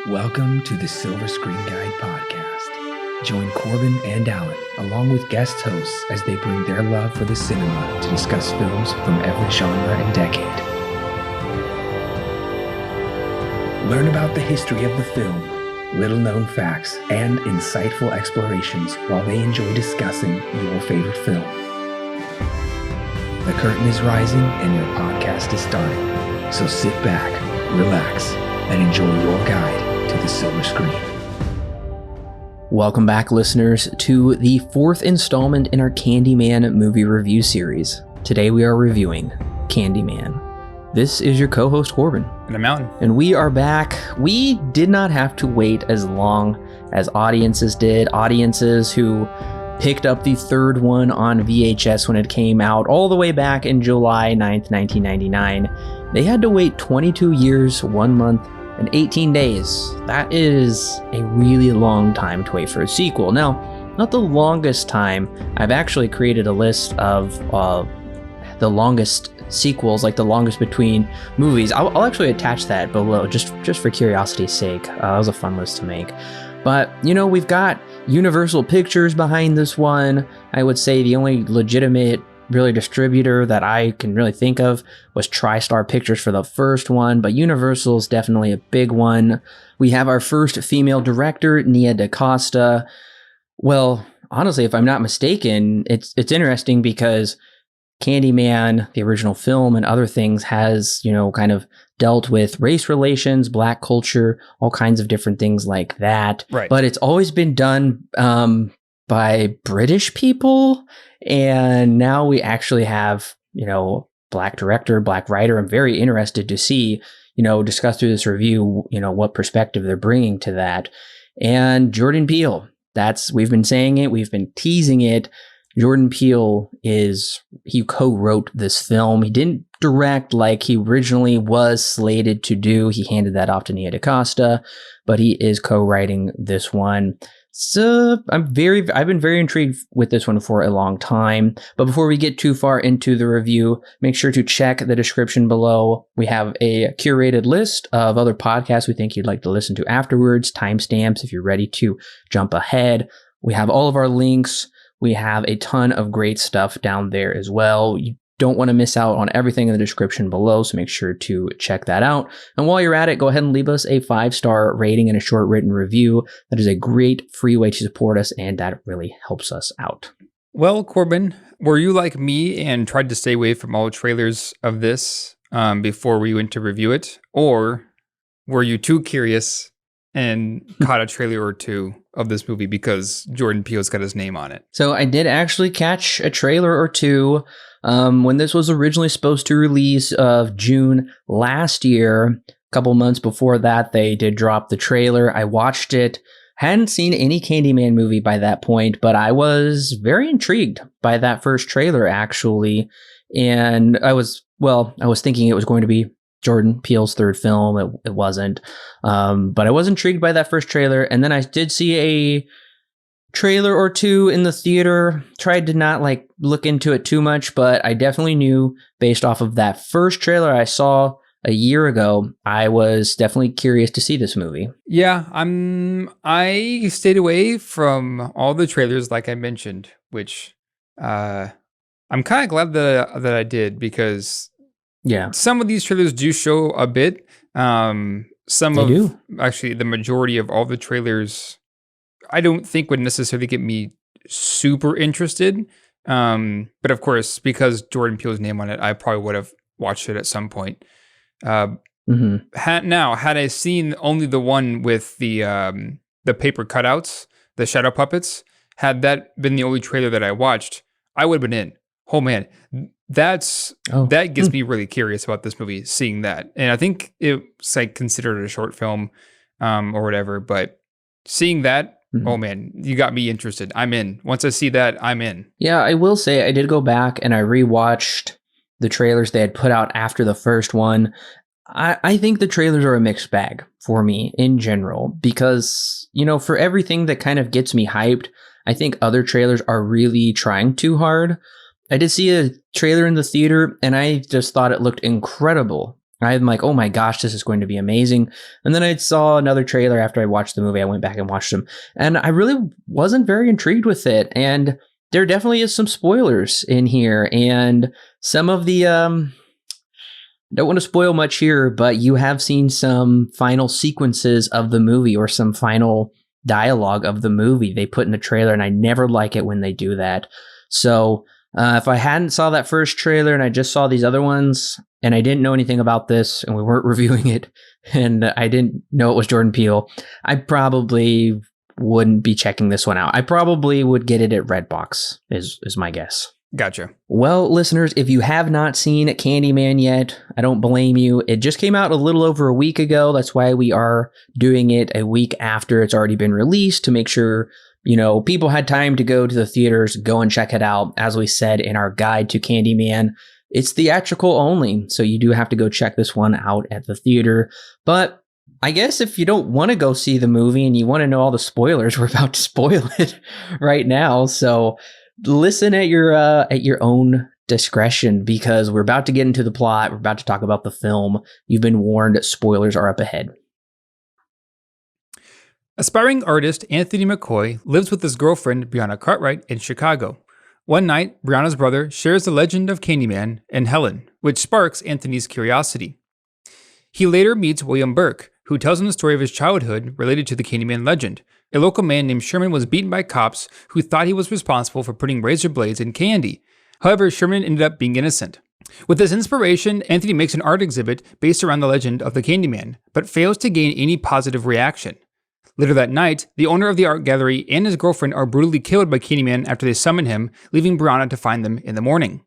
Welcome to the Silver Screen Guide podcast. Join Corbin and Allen, along with guest hosts, as they bring their love for the cinema to discuss films from every genre and decade. Learn about the history of the film, little-known facts, and insightful explorations while they enjoy discussing your favorite film. The curtain is rising and your podcast is starting, so sit back, relax, and enjoy your guide to the silver screen. Welcome back, listeners, to the fourth installment in our Candyman movie review series. Today we are reviewing Candyman. This is your co-host Corbin. And I'm Allen. And we are back. We did not have to wait as long as audiences did. Audiences who picked up the third one on VHS when it came out all the way back in July 9th, 1999. They had to wait 22 years, 1 month, and 18 days. That is a really long time to wait for a sequel. Now, not the longest time. I've actually created a list of the longest sequels, like the longest between movies. I'll actually attach that below, just for curiosity's sake. That was a fun list to make. But, you know, we've got Universal Pictures behind this one. I would say the only legitimate really distributor that I can really think of was TriStar Pictures for the first one, but Universal is definitely a big one. We have our first female director, Nia DaCosta. Well, honestly, if I'm not mistaken, it's interesting because Candyman, the original film, and other things has, you know, kind of dealt with race relations, black culture, all kinds of different things like that. Right. But it's always been done by British people. And now we actually have, you know, black director, black writer. I'm very interested to see, you know, discuss through this review, you know, what perspective they're bringing to that. And Jordan Peele, we've been saying it, we've been teasing it. Jordan Peele he co-wrote this film. He didn't direct like he originally was slated to do. He handed that off to Nia DaCosta, but he is co-writing this one. So I've been very intrigued with this one for a long time. But before we get too far into the review, make sure to check the description below. We have a curated list of other podcasts we think you'd like to listen to afterwards, timestamps if you're ready to jump ahead. We have all of our links. We have a ton of great stuff down there as well. You don't want to miss out on everything in the description below, so make sure to check that out. And while you're at it, go ahead and leave us a 5-star rating and a short written review. That is a great free way to support us, and that really helps us out. Well, Corbin, were you like me and tried to stay away from all trailers of this before we went to review it? Or were you too curious and caught a trailer or two of this movie because Jordan Peele's got his name on it? So I did actually catch a trailer or two. When this was originally supposed to release of June last year, a couple months before that, they did drop the trailer. I watched it. Hadn't seen any Candyman movie by that point, but I was very intrigued by that first trailer, actually. And I was thinking it was going to be Jordan Peele's third film. It wasn't. But I was intrigued by that first trailer. And then I did see a trailer or two in the theater. Tried to not look into it too much, but I definitely knew based off of that first trailer I saw a year ago, I was definitely curious to see this movie. Yeah, I stayed away from all the trailers like I mentioned, which I'm kind of glad that I did, because yeah, some of these trailers do show a bit. The majority of all the trailers I don't think would necessarily get me super interested. But of course, because Jordan Peele's name on it, I probably would have watched it at some point. Had I seen only the one with the paper cutouts, the shadow puppets, had that been the only trailer that I watched, I would have been in. Oh man, that gets me really curious about this movie, seeing that. And I think it's considered a short film or whatever, but seeing that, oh man, you got me interested. I'm in. Once I see that, I'm in. Yeah, I will say I did go back and I rewatched the trailers they had put out after the first one. I think the trailers are a mixed bag for me in general, because, you know, for everything that kind of gets me hyped, I think other trailers are really trying too hard. I did see a trailer in the theater and I just thought it looked incredible. I'm like, oh my gosh, this is going to be amazing. And then I saw another trailer after I watched the movie. I went back and watched them, and I really wasn't very intrigued with it. And there definitely is some spoilers in here, and some of the don't want to spoil much here, but you have seen some final sequences of the movie or some final dialogue of the movie they put in the trailer, and I never like it when they do that. So if I hadn't saw that first trailer and I just saw these other ones and I didn't know anything about this and we weren't reviewing it and I didn't know it was Jordan Peele, I probably wouldn't be checking this one out. I probably would get it at Redbox is my guess. Gotcha. Well, listeners, if you have not seen Candyman yet, I don't blame you. It just came out a little over a week ago. That's why we are doing it a week after it's already been released, to make sure, people had time to go to the theaters, go and check it out. As we said in our guide to Candyman, it's theatrical only, so you do have to go check this one out at the theater. But I guess if you don't want to go see the movie and you want to know all the spoilers, we're about to spoil it right now. So listen at your own discretion, because we're about to get into the plot. We're about to talk about the film. You've been warned. Spoilers are up ahead. Aspiring artist Anthony McCoy lives with his girlfriend Brianna Cartwright in Chicago. One night, Brianna's brother shares the legend of Candyman and Helen, which sparks Anthony's curiosity. He later meets William Burke, who tells him the story of his childhood related to the Candyman legend. A local man named Sherman was beaten by cops who thought he was responsible for putting razor blades in candy. However, Sherman ended up being innocent. With this inspiration, Anthony makes an art exhibit based around the legend of the Candyman, but fails to gain any positive reaction. Later that night, the owner of the art gallery and his girlfriend are brutally killed by Candyman after they summon him, leaving Brianna to find them in the morning.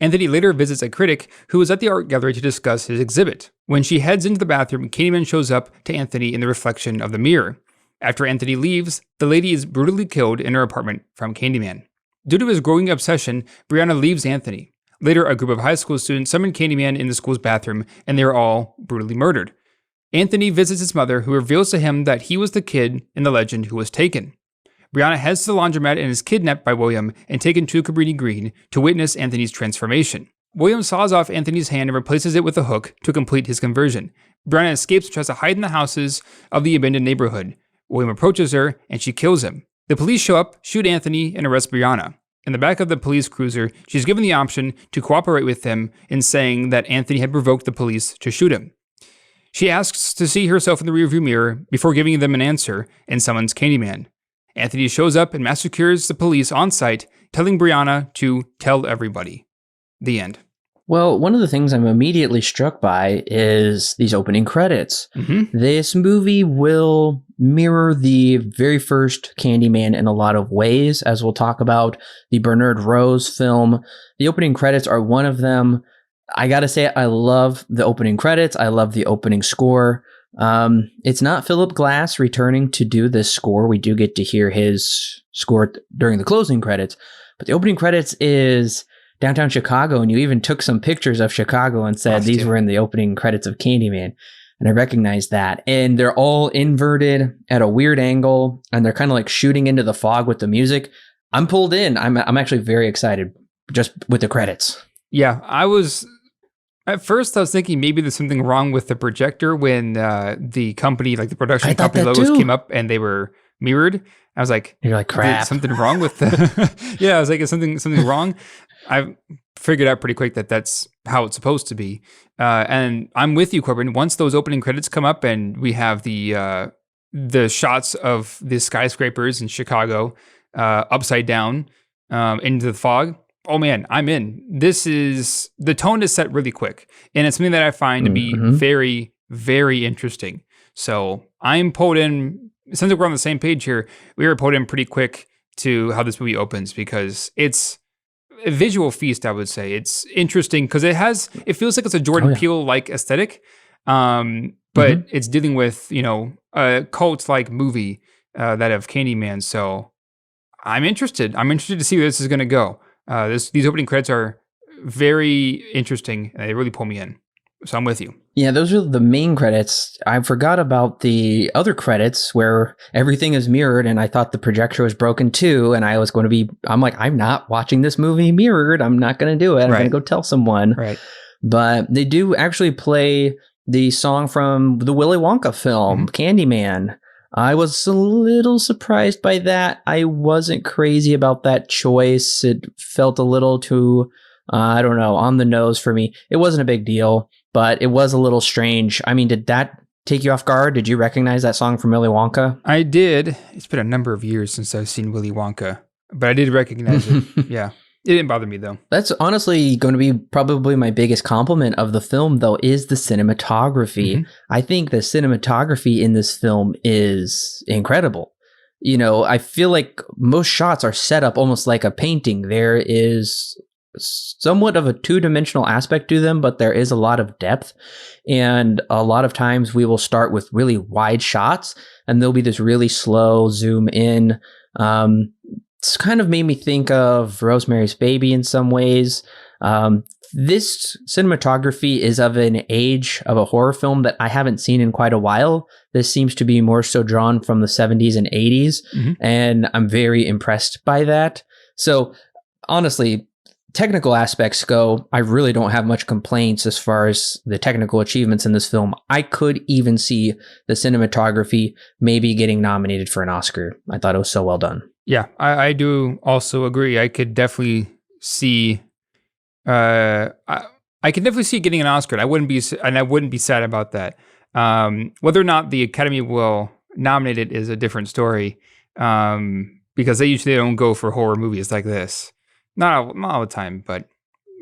Anthony later visits a critic who was at the art gallery to discuss his exhibit. When she heads into the bathroom, Candyman shows up to Anthony in the reflection of the mirror. After Anthony leaves, the lady is brutally killed in her apartment from Candyman. Due to his growing obsession, Brianna leaves Anthony. Later, a group of high school students summon Candyman in the school's bathroom, and they are all brutally murdered. Anthony visits his mother, who reveals to him that he was the kid in the legend who was taken. Brianna heads to the laundromat and is kidnapped by William and taken to Cabrini Green to witness Anthony's transformation. William saws off Anthony's hand and replaces it with a hook to complete his conversion. Brianna escapes and tries to hide in the houses of the abandoned neighborhood. William approaches her, and she kills him. The police show up, shoot Anthony, and arrest Brianna. In the back of the police cruiser, she's given the option to cooperate with them in saying that Anthony had provoked the police to shoot him. She asks to see herself in the rearview mirror before giving them an answer and summons Candyman. Anthony shows up and massacres the police on site, telling Brianna to tell everybody. The end. Well, one of the things I'm immediately struck by is these opening credits. Mm-hmm. This movie will mirror the very first Candyman in a lot of ways, as we'll talk about the Bernard Rose film. The opening credits are one of them. I gotta say, I love the opening credits. I love the opening score. It's not Philip Glass returning to do this score. We do get to hear his score during the closing credits, but the opening credits is downtown Chicago, and you even took some pictures of Chicago and said these were in the opening credits of Candyman, and I recognize that. And they're all inverted at a weird angle, and they're kind of like shooting into the fog with the music. I'm pulled in. I'm actually very excited just with the credits. Yeah, at first I was thinking maybe there's something wrong with the projector when the company, like the production company logos came up and they were mirrored. I was like, you're like, crap. Is something wrong with the yeah, I was like, is something wrong? I figured out pretty quick that that's how it's supposed to be. And I'm with you, Corbin. Once those opening credits come up and we have the shots of the skyscrapers in Chicago upside down into the fog, oh man, I'm in. The tone is set really quick. And it's something that I find to be very, very interesting. So I'm pulled in. Since we're on the same page here, we were pulled in pretty quick to how this movie opens, because it's a visual feast, I would say. It's interesting because it feels like it's a Jordan Peele-like aesthetic, but it's dealing with, a cult-like movie that of Candyman. So I'm interested. I'm interested to see where this is going to go. These opening credits are very interesting, and they really pull me in. So I'm with you. Yeah, those are the main credits. I forgot about the other credits where everything is mirrored, and I thought the projector was broken too, and I'm like, I'm not watching this movie mirrored. I'm not going to do it. I'm going to go tell someone. Right. but they do actually play the song from the Willy Wonka film, Candyman. I was a little surprised by that. I wasn't crazy about that choice. It felt a little too, I don't know, on the nose for me. It wasn't a big deal, but it was a little strange. I mean, did that take you off guard? Did you recognize that song from Willy Wonka? I did. It's been a number of years since I've seen Willy Wonka, but I did recognize it. Yeah. It didn't bother me, though. That's honestly going to be probably my biggest compliment of the film, though, is the cinematography. I think the cinematography in this film is incredible. You know, I feel like most shots are set up almost like a painting. There is somewhat of a two-dimensional aspect to them, but there is a lot of depth. And a lot of times we will start with really wide shots, and there'll be this really slow zoom in. It's kind of made me think of Rosemary's Baby in some ways. This cinematography is of an age of a horror film that I haven't seen in quite a while. This seems to be more so drawn from the 70s and 80s, and I'm very impressed by that. So honestly, technical aspects go, I really don't have much complaints as far as the technical achievements in this film. I could even see the cinematography maybe getting nominated for an Oscar. I thought it was so well done. Yeah, I do also agree. I could definitely see, I could definitely see it getting an Oscar. I wouldn't be sad about that. Whether or not the Academy will nominate it is a different story, because they usually don't go for horror movies like this. Not all the time, but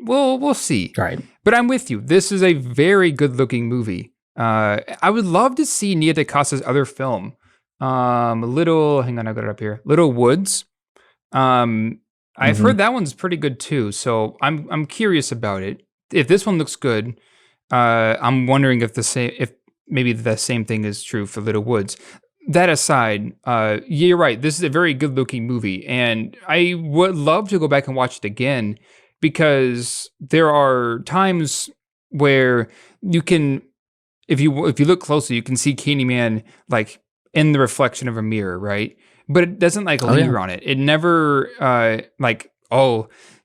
we'll see. Right. But I'm with you. This is a very good looking movie. I would love to see Nia DaCosta's other film. Hang on, I got it up here. Little Woods. I've heard that one's pretty good too. So I'm curious about it. If this one looks good, I'm wondering if maybe the same thing is true for Little Woods. That aside, you're right. This is a very good looking movie, and I would love to go back and watch it again, because there are times where you can, if you look closely, you can see Candyman like in the reflection of a mirror, right? But it doesn't like linger on it. It never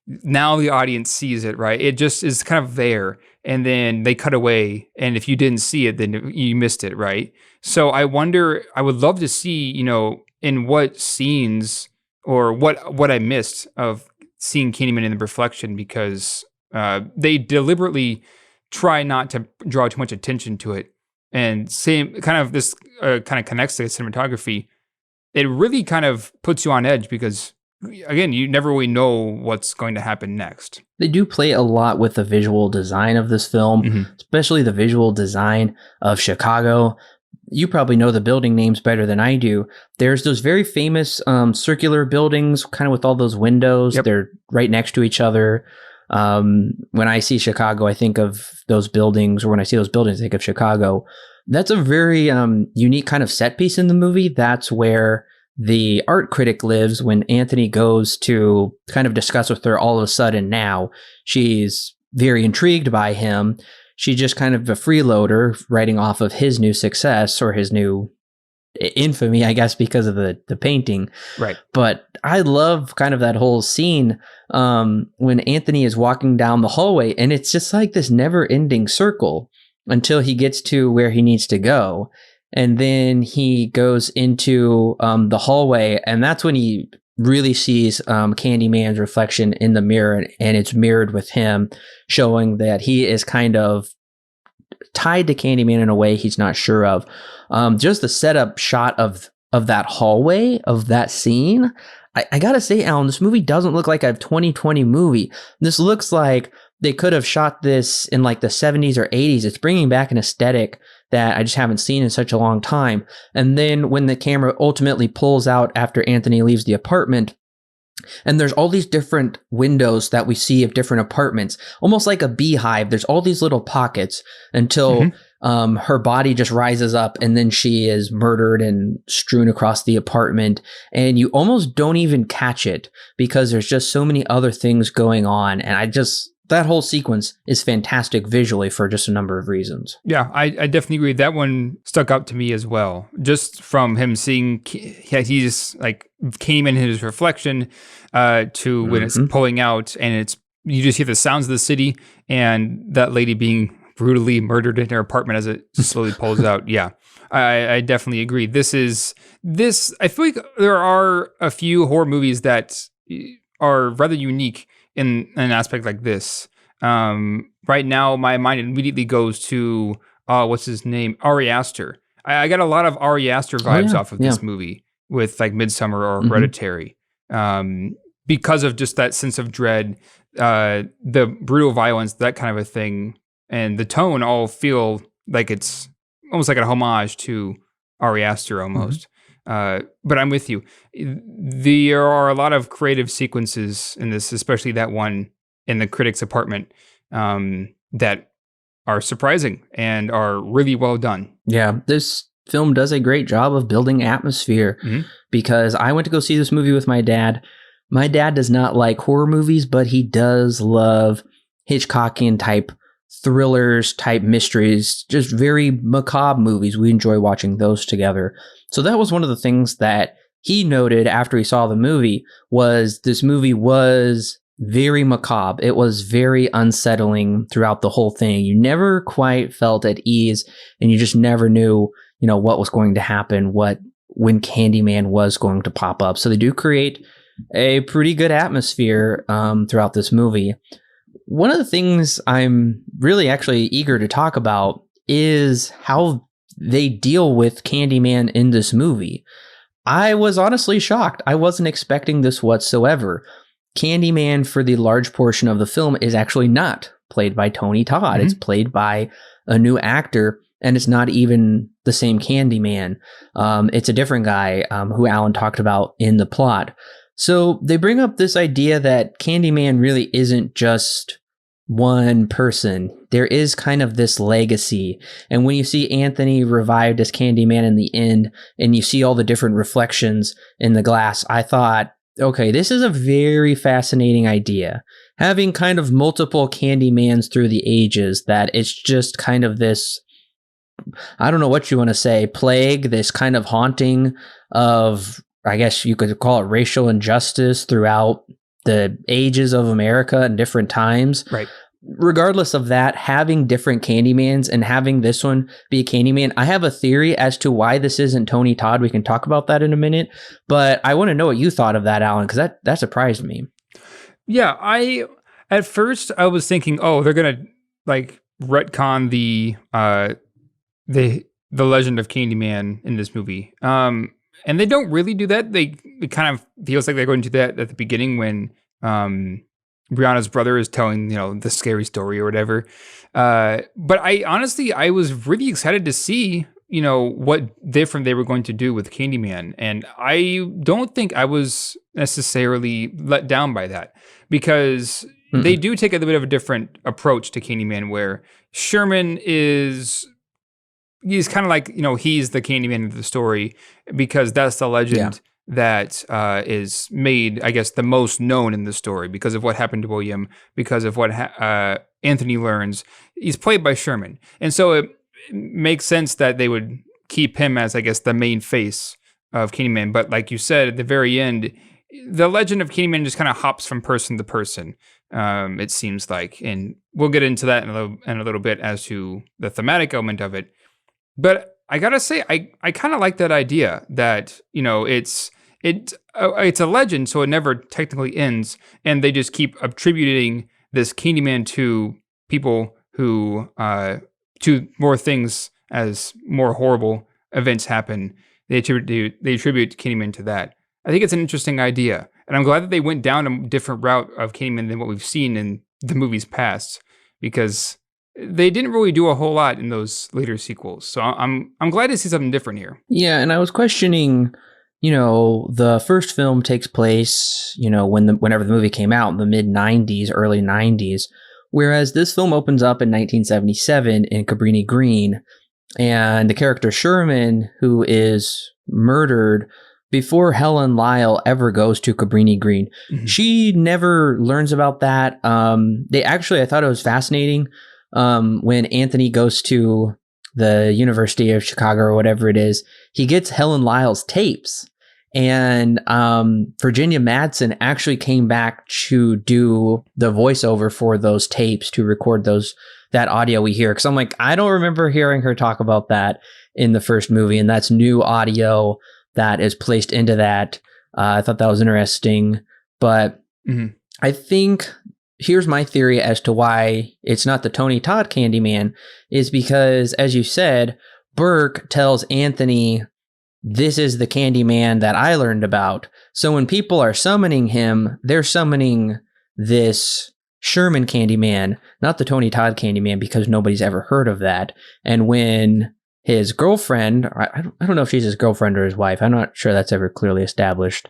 now the audience sees it, right? It just is kind of there, and then they cut away, and if you didn't see it, then you missed it, right? So I wonder, I would love to see, in what scenes or what I missed of seeing Candyman in the reflection, because they deliberately try not to draw too much attention to it. And same kind of this kind of connects to the cinematography. It really kind of puts you on edge, because again, you never really know what's going to happen next. They do play a lot with the visual design of this film, especially the visual design of Chicago. You probably know the building names better than I do. There's those very famous circular buildings, kind of with all those windows. Yep. They're right next to each other. When I see Chicago, I think of those buildings, or when I see those buildings, I think of Chicago. That's a very unique kind of set piece in the movie. That's where the art critic lives when Anthony goes to kind of discuss with her all of a sudden now. She's very intrigued by him. She's just kind of a freeloader writing off of his new success, or his new infamy, I guess, because of the painting. Right. But I love kind of that whole scene when Anthony is walking down the hallway, and it's just like this never-ending circle until he gets to where he needs to go. And then he goes into the hallway, and that's when he really sees Candyman's reflection in the mirror, and it's mirrored with him, showing that he is kind of tied to Candyman in a way he's not sure of. Just the setup shot of that hallway, of that scene, I gotta say, Alan, this movie doesn't look like a 2020 movie. This looks like they could have shot this in like the 70s or 80s. It's bringing back an aesthetic that I just haven't seen in such a long time. And then when the camera ultimately pulls out after Anthony leaves the apartment, and there's all these different windows that we see of different apartments, almost like a beehive. There's all these little pockets until her body just rises up, and then she is murdered and strewn across the apartment. And you almost don't even catch it, because there's just so many other things going on. And that whole sequence is fantastic visually for just a number of reasons. Yeah, I definitely agree. That one stuck out to me as well. Just from him seeing, he's like came in his reflection to when it's pulling out, and it's you just hear the sounds of the city and that lady being brutally murdered in her apartment as it slowly pulls out. Yeah, I definitely agree. I feel like there are a few horror movies that are rather unique in an aspect like this. Right now, my mind immediately goes to, what's his name? Ari Aster. I got a lot of Ari Aster vibes off of this movie with like Midsummer or Hereditary. Because of just that sense of dread, the brutal violence, that kind of a thing, and the tone all feel like it's almost like a homage to Ari Aster almost. But I'm with you. There are a lot of creative sequences in this, especially that one in the critic's apartment, that are surprising and are really well done. Yeah, this film does a great job of building atmosphere because I went to go see this movie with my dad. My dad does not like horror movies, but he does love Hitchcockian type thrillers, type mysteries, just very macabre movies. We enjoy watching those together. So that was one of the things that he noted after he saw the movie, was this movie was very macabre. It was very unsettling throughout the whole thing. You never quite felt at ease, and you just never knew, what was going to happen, when Candyman was going to pop up. So they do create a pretty good atmosphere throughout this movie. One of the things I'm really actually eager to talk about is how they deal with Candyman in this movie. I was honestly shocked. I wasn't expecting this whatsoever. Candyman, for the large portion of the film, is actually not played by Tony Todd. It's played by a new actor, and it's not even the same Candyman. It's a different guy who Alan talked about in the plot. So they bring up this idea that Candyman really isn't just one person. There is kind of this legacy. And when you see Anthony revived as Candyman in the end, and you see all the different reflections in the glass, I thought, okay, this is a very fascinating idea. Having kind of multiple Candymans through the ages, that it's just kind of this, I don't know what you want to say, plague, this kind of haunting of, I guess you could call it racial injustice throughout the ages of America and different times. Right. Regardless of that, having different Candymans and having this one be a Candyman, I have a theory as to why this isn't Tony Todd. We can talk about that in a minute, but I want to know what you thought of that, Alan, because that surprised me. Yeah, at first I was thinking, oh, they're gonna like retcon the legend of Candyman in this movie. And they don't really do that. It kind of feels like they're going to do that at the beginning when Brianna's brother is telling, the scary story or whatever. But I was really excited to see, what different they were going to do with Candyman. And I don't think I was necessarily let down by that, because they do take a little bit of a different approach to Candyman, where Sherman he's kind of like, he's the Candyman of the story, because that's the legend that is made, I guess, the most known in the story because of what happened to William, because of what Anthony learns. He's played by Sherman. And so it makes sense that they would keep him as, I guess, the main face of Candyman. But like you said, at the very end, the legend of Candyman just kind of hops from person to person, it seems like. And we'll get into that in a little bit as to the thematic element of it. But I gotta say, I kind of like that idea that, it's a legend, so it never technically ends, and they just keep attributing this Candyman to people who, to more things as more horrible events happen. They attribute Candyman to that. I think it's an interesting idea, and I'm glad that they went down a different route of Candyman than what we've seen in the movies past, because they didn't really do a whole lot in those later sequels. So I'm glad to see something different here. Yeah, and I was questioning, the first film takes place, whenever the movie came out in the mid-90s, early 90s, whereas this film opens up in 1977 in Cabrini Green, and the character Sherman, who is murdered before Helen Lyle ever goes to Cabrini Green. She never learns about that. I thought it was fascinating. When Anthony goes to the University of Chicago or whatever it is, he gets Helen Lyle's tapes. And Virginia Madsen actually came back to do the voiceover for those tapes to record that audio we hear. Because I'm like, I don't remember hearing her talk about that in the first movie, and that's new audio that is placed into that. I thought that was interesting, but I think here's my theory as to why it's not the Tony Todd Candyman is because, as you said, Burke tells Anthony, this is the Candyman that I learned about. So when people are summoning him, they're summoning this Sherman Candyman, not the Tony Todd Candyman, because nobody's ever heard of that. And when his girlfriend, I don't know if she's his girlfriend or his wife, I'm not sure that's ever clearly established.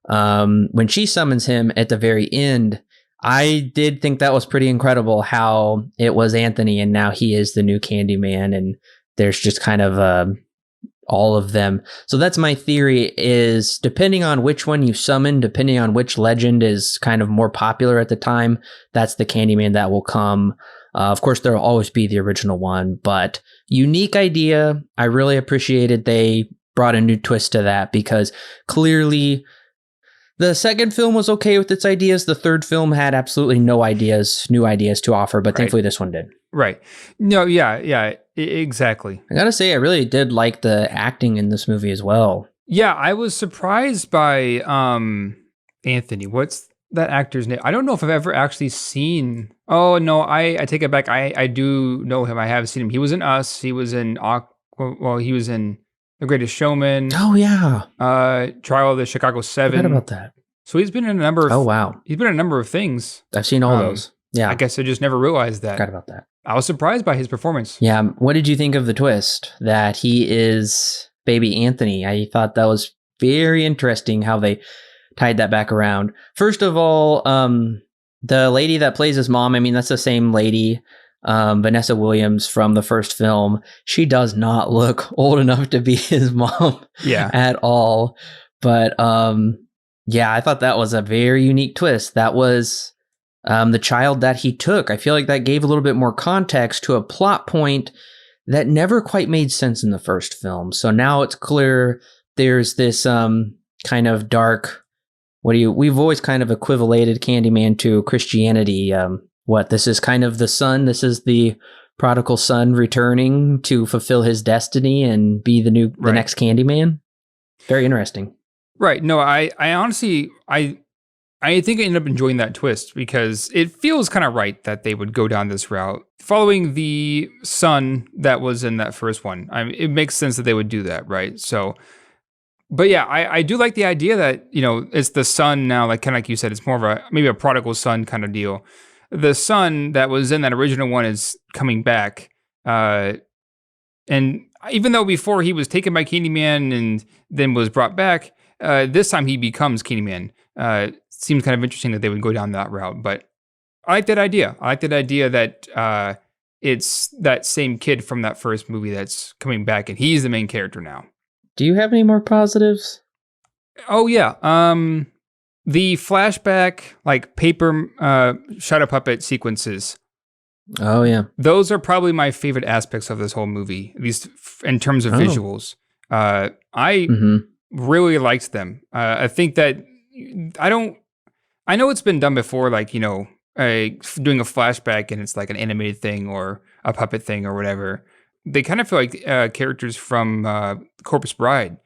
When she summons him at the very end, I did think that was pretty incredible how it was Anthony and now he is the new Candyman, and there's just kind of all of them. So that's my theory, is depending on which one you summon, depending on which legend is kind of more popular at the time, that's the Candyman that will come. Of course, there'll always be the original one, but unique idea. I really appreciated they brought a new twist to that, because clearly the second film was okay with its ideas. The third film had absolutely no new ideas to offer, but thankfully this one did. Right. No, yeah, exactly. I gotta say, I really did like the acting in this movie as well. Yeah, I was surprised by Anthony. What's that actor's name? I don't know if I've ever actually seen. Oh no, I take it back. I do know him. I have seen him. He was in Us. He was in he was in The Greatest Showman. Oh yeah. Trial of the Chicago 7. I forgot about that. So he's been in a number of. Oh wow. He's been in a number of things. I've seen all those. Yeah. I guess I just never realized that. Forgot about that. I was surprised by his performance. Yeah. What did you think of the twist that he is baby Anthony? I thought that was very interesting how they tied that back around. First of all, the lady that plays his mom, I mean, that's the same lady, Vanessa Williams from the first film. She does not look old enough to be his mom at all. But yeah, I thought that was a very unique twist. That was the child that he took. I feel like that gave a little bit more context to a plot point that never quite made sense in the first film. So now it's clear there's this kind of dark, we've always kind of equivalated Candyman to Christianity. This is kind of the son, this is the prodigal son returning to fulfill his destiny and be the next Candyman. Very interesting. Right. No, I honestly, I think I ended up enjoying that twist because it feels kind of right that they would go down this route. Following the son that was in that first one, it makes sense that they would do that, right? So, but yeah, I do like the idea that, it's the son now, like kind of like you said, it's more of maybe a prodigal son kind of deal. The son that was in that original one is coming back. And even though before he was taken by Candyman and then was brought back, this time he becomes Candyman. Seems kind of interesting that they would go down that route, but I like that idea. I like that idea that it's that same kid from that first movie that's coming back and he's the main character now. Do you have any more positives? Oh yeah. The flashback, like paper shadow puppet sequences. Oh yeah. Those are probably my favorite aspects of this whole movie, at least in terms of visuals. I really liked them. I think that I know it's been done before, like, doing a flashback and it's like an animated thing or a puppet thing or whatever. They kind of feel like characters from Corpse Bride,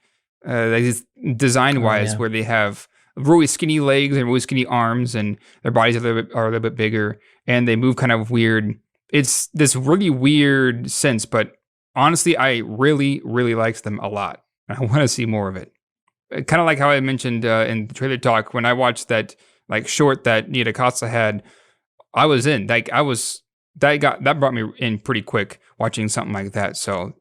design-wise, where they have really skinny legs and really skinny arms and their bodies are a little bit bigger and they move kind of weird. It's this really weird sense, but honestly, I really, really liked them a lot. I want to see more of it. Kind of like how I mentioned in the trailer talk, when I watched that like short that Nia DaCosta had, I was in. Like that brought me in pretty quick watching something like that. So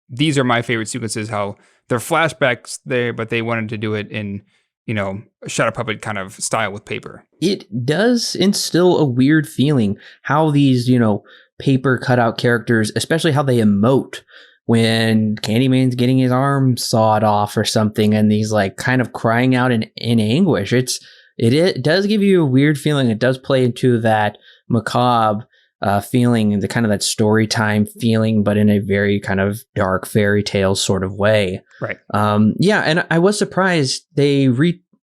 these are my favorite sequences. How they're flashbacks there, but they wanted to do it in a shadow puppet kind of style with paper. It does instill a weird feeling how these paper cutout characters, especially how they emote. When Candyman's getting his arm sawed off or something and he's like kind of crying out in anguish. It does give you a weird feeling. It does play into that macabre feeling, the kind of that story time feeling, but in a very kind of dark fairy tale sort of way. Right. Yeah, and I was surprised they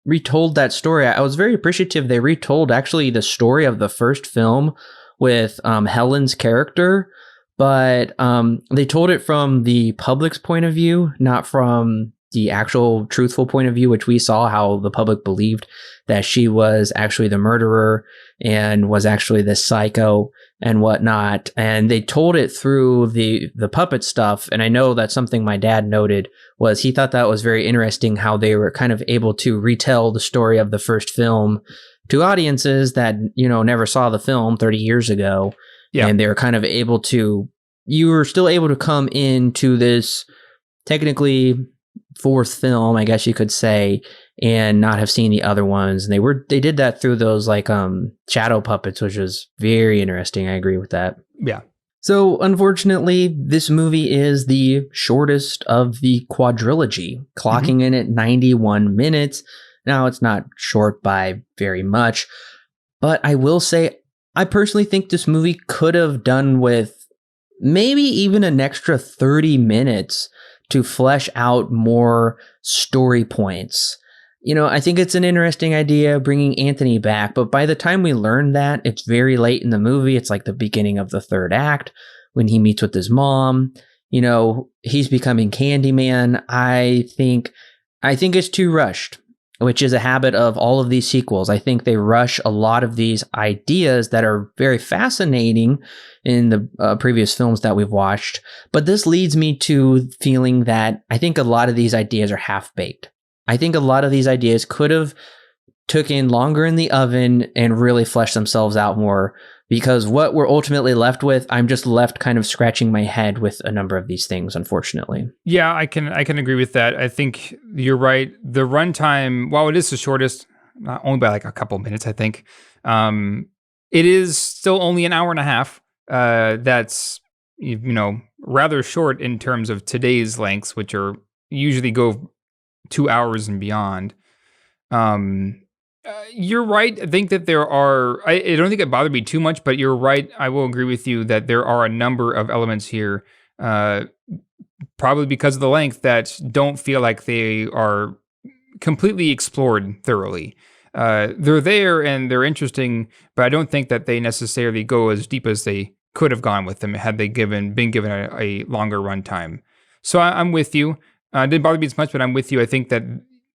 retold that story. I was very appreciative they retold actually the story of the first film with Helen's character, but they told it from the public's point of view, not from the actual truthful point of view, which we saw how the public believed that she was actually the murderer and was actually this psycho and whatnot. And they told it through the puppet stuff. And I know that's something my dad noted was he thought that was very interesting how they were kind of able to retell the story of the first film to audiences that, you know, never saw the film 30 years ago. Yeah. And they were kind of able to, you were still able to come into this technically fourth film, I guess you could say, and not have seen the other ones. And they did that through those like shadow puppets, which was very interesting. I agree with that. Yeah. So unfortunately, this movie is the shortest of the quadrilogy, clocking in at 91 minutes. Now it's not short by very much, but I will say I personally think this movie could have done with maybe even an extra 30 minutes to flesh out more story points. You know, I think it's an interesting idea bringing Anthony back, but by the time we learn that, it's very late in the movie. It's like the beginning of the third act when he meets with his mom. You know, he's becoming Candyman. I think it's too rushed, which is a habit of all of these sequels. I think they rush a lot of these ideas that are very fascinating in the previous films that we've watched. But this leads me to feeling that I think a lot of these ideas are half-baked. I think a lot of these ideas could have taken longer in the oven and really fleshed themselves out more, because what we're ultimately left with, I'm just left kind of scratching my head with a number of these things, unfortunately. Yeah, I can agree with that. I think you're right. The runtime, while it is the shortest, only by like a couple minutes, I think, it is still only an hour and a half. That's, you know, rather short in terms of today's lengths, which are usually go 2 hours and beyond. You're right. I think that there are, I don't think it bothered me too much, but you're right. I will agree with you that there are a number of elements here, probably because of the length, that don't feel like they are completely explored thoroughly. They're there and they're interesting, but I don't think that they necessarily go as deep as they could have gone with them had they been given a longer runtime. So I'm with you. It didn't bother me as much, but I'm with you. I think that,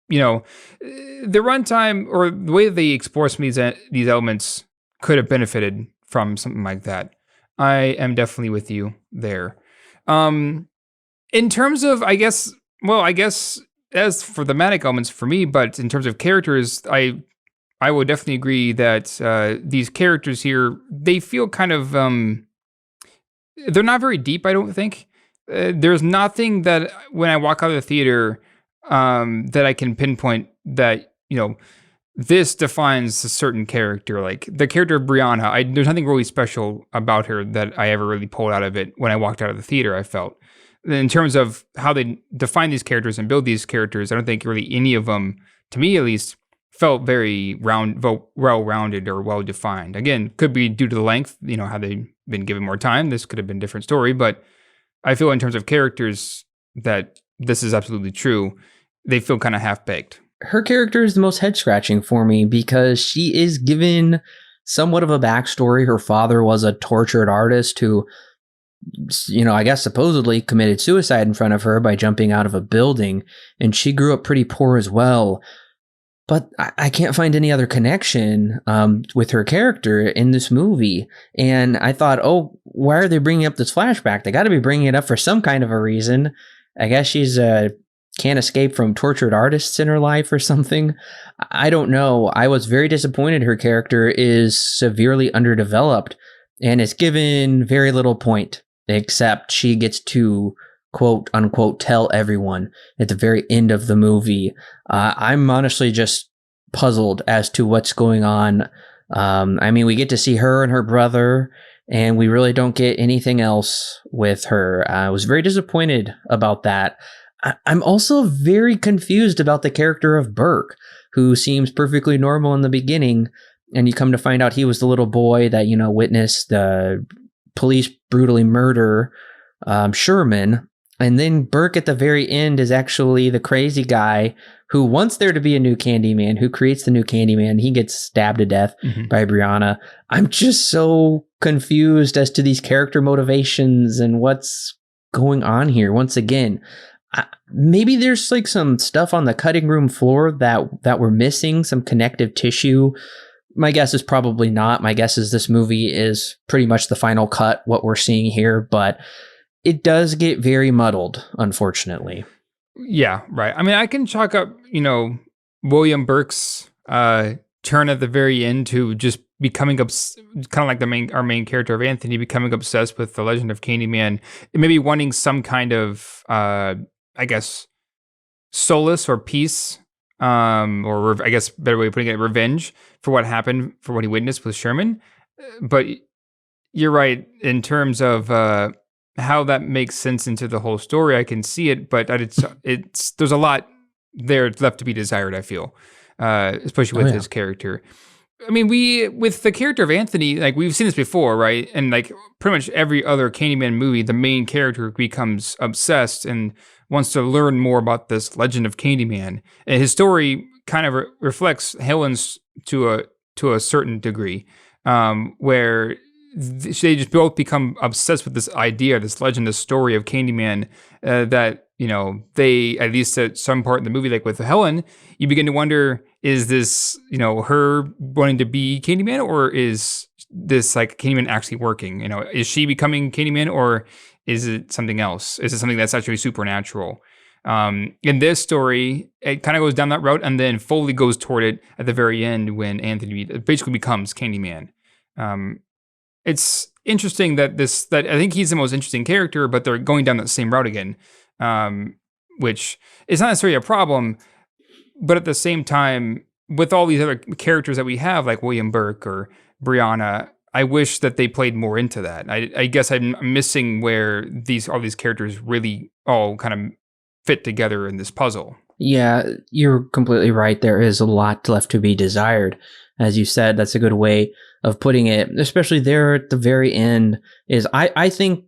you know, the runtime or the way that they explore some of these elements could have benefited from something like that. I am definitely with you there. In terms of, I guess as for thematic elements for me, but in terms of characters, I would definitely agree that these characters here, they feel kind of, they're not very deep, I don't think. There's nothing that when I walk out of the theater that I can pinpoint that, you know, this defines a certain character. Like the character of Brianna, there's nothing really special about her that I ever really pulled out of it when I walked out of the theater, I felt. In terms of how they define these characters and build these characters, I don't think really any of them, to me at least, felt very well-rounded or well-defined. Again, could be due to the length, you know, had they been given more time, this could have been a different story, but I feel in terms of characters that this is absolutely true. They feel kind of half-baked. Her character is the most head-scratching for me because she is given somewhat of a backstory. Her father was a tortured artist who, you know, I guess supposedly committed suicide in front of her by jumping out of a building, and she grew up pretty poor as well. But I can't find any other connection with her character in this movie. And I thought, oh, why are they bringing up this flashback? They got to be bringing it up for some kind of a reason. I guess she's can't escape from tortured artists in her life or something. I don't know. I was very disappointed her character is severely underdeveloped and is given very little point, except she gets to quote unquote tell everyone at the very end of the movie. I'm honestly just puzzled as to what's going on. I mean, we get to see her and her brother, and we really don't get anything else with her. I was very disappointed about that. I'm also very confused about the character of Burke, who seems perfectly normal in the beginning. and you come to find out he was the little boy that, witnessed the police brutally murder Sherman. And then Burke at the very end is actually the crazy guy who wants there to be a new Candyman, who creates the new Candyman. He gets stabbed to death by Brianna. I'm just so confused as to these character motivations and what's going on here. Once again, maybe there's like some stuff on the cutting room floor that we're missing, some connective tissue. My guess is probably not. My guess is this movie is pretty much the final cut, what we're seeing here, but it does get very muddled, unfortunately. Yeah, right. I mean, I can chalk up, William Burke's turn at the very end to just becoming kind of like our main character of Anthony, becoming obsessed with the legend of Candyman, and maybe wanting some kind of, I guess, solace or peace, or I guess better way of putting it, revenge for what happened, for what he witnessed with Sherman. But you're right in terms of how that makes sense into the whole story. I can see it, but it's there's a lot there left to be desired, I feel, especially with his character. I mean, with the character of Anthony, like we've seen this before, right? And like pretty much every other Candyman movie, the main character becomes obsessed and wants to learn more about this legend of Candyman. And his story kind of reflects Helen's to a certain degree, where they just both become obsessed with this idea, this legend, this story of Candyman, that, they, at least at some part in the movie, like with Helen, you begin to wonder, is this, her wanting to be Candyman, or is this like Candyman actually working? Is she becoming Candyman, or is it something else? Is it something that's actually supernatural? In this story, it kind of goes down that route and then fully goes toward it at the very end when Anthony basically becomes Candyman. It's interesting that I think he's the most interesting character, but they're going down that same route again, which is not necessarily a problem, but at the same time, with all these other characters that we have, like William Burke or Brianna, I wish that they played more into that. I guess I'm missing where all these characters really all kind of fit together in this puzzle. Yeah, you're completely right. There is a lot left to be desired. As you said, that's a good way of putting it, especially there at the very end. I think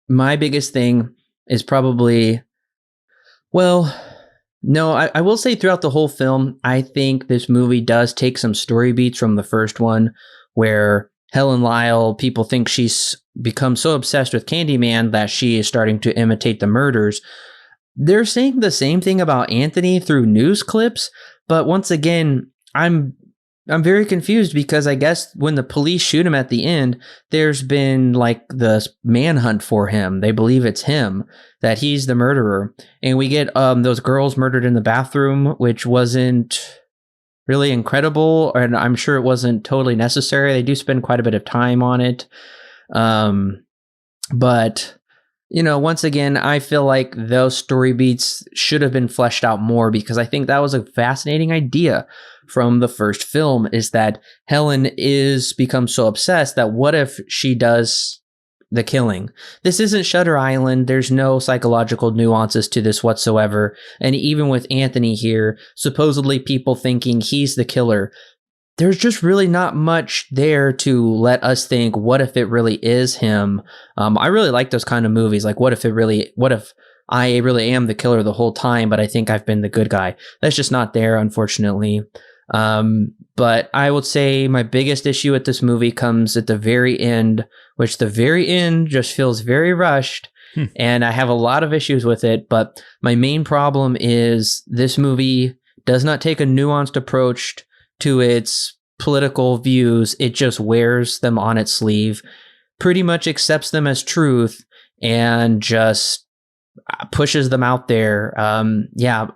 my biggest thing is probably, I will say throughout the whole film, I think this movie does take some story beats from the first one, where Helen Lyle, people think she's become so obsessed with Candyman that she is starting to imitate the murders. They're saying the same thing about Anthony through news clips, but once again, I'm very confused, because I guess when the police shoot him at the end, there's been like the manhunt for him. They believe it's him, that he's the murderer. And we get those girls murdered in the bathroom, which wasn't really incredible, and I'm sure it wasn't totally necessary. They do spend quite a bit of time on it. But once again, I feel like those story beats should have been fleshed out more, because I think that was a fascinating idea from the first film, is that Helen is become so obsessed that what if she does the killing? This isn't Shutter Island. There's no psychological nuances to this whatsoever. And even with Anthony here, supposedly people thinking he's the killer, there's just really not much there to let us think, what if it really is him? I really like those kind of movies. Like, what if I really am the killer the whole time, but I think I've been the good guy? That's just not there, unfortunately. But I would say my biggest issue with this movie comes at the very end, which the very end just feels very rushed. And I have a lot of issues with it, but my main problem is this movie does not take a nuanced approach to its political views. It just wears them on its sleeve, pretty much accepts them as truth, and just pushes them out there.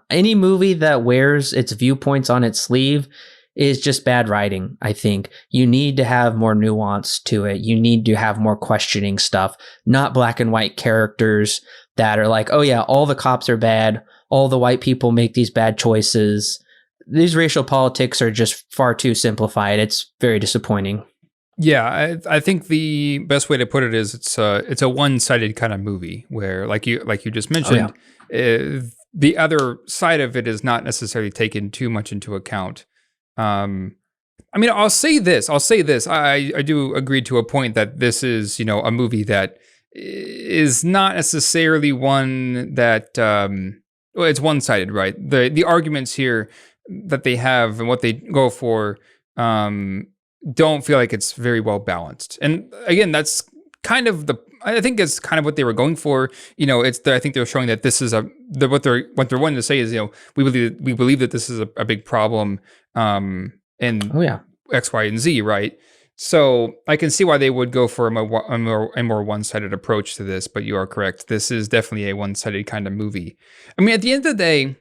Any movie that wears its viewpoints on its sleeve is just bad writing. I think you need to have more nuance to it. You need to have more questioning stuff, not black and white characters that are like, oh yeah, all the cops are bad, all the white people make these bad choices. These racial politics are just far too simplified. It's very disappointing. Yeah, I think the best way to put it is it's a one-sided kind of movie where, like you just mentioned, the other side of it is not necessarily taken too much into account. I mean, I'll say this. I do agree to a point that this is, a movie that is not necessarily one that, well, it's one-sided, right? The arguments here that they have and what they go for, don't feel like it's very well balanced. And again, that's kind of I think it's kind of what they were going for. I think they're showing that this is what they're wanting to say is, we believe that this is a big problem, and Oh yeah. X, Y, and Z, right? So I can see why they would go for a more one-sided approach to this, but you are correct. This is definitely a one-sided kind of movie. I mean, at the end of the day,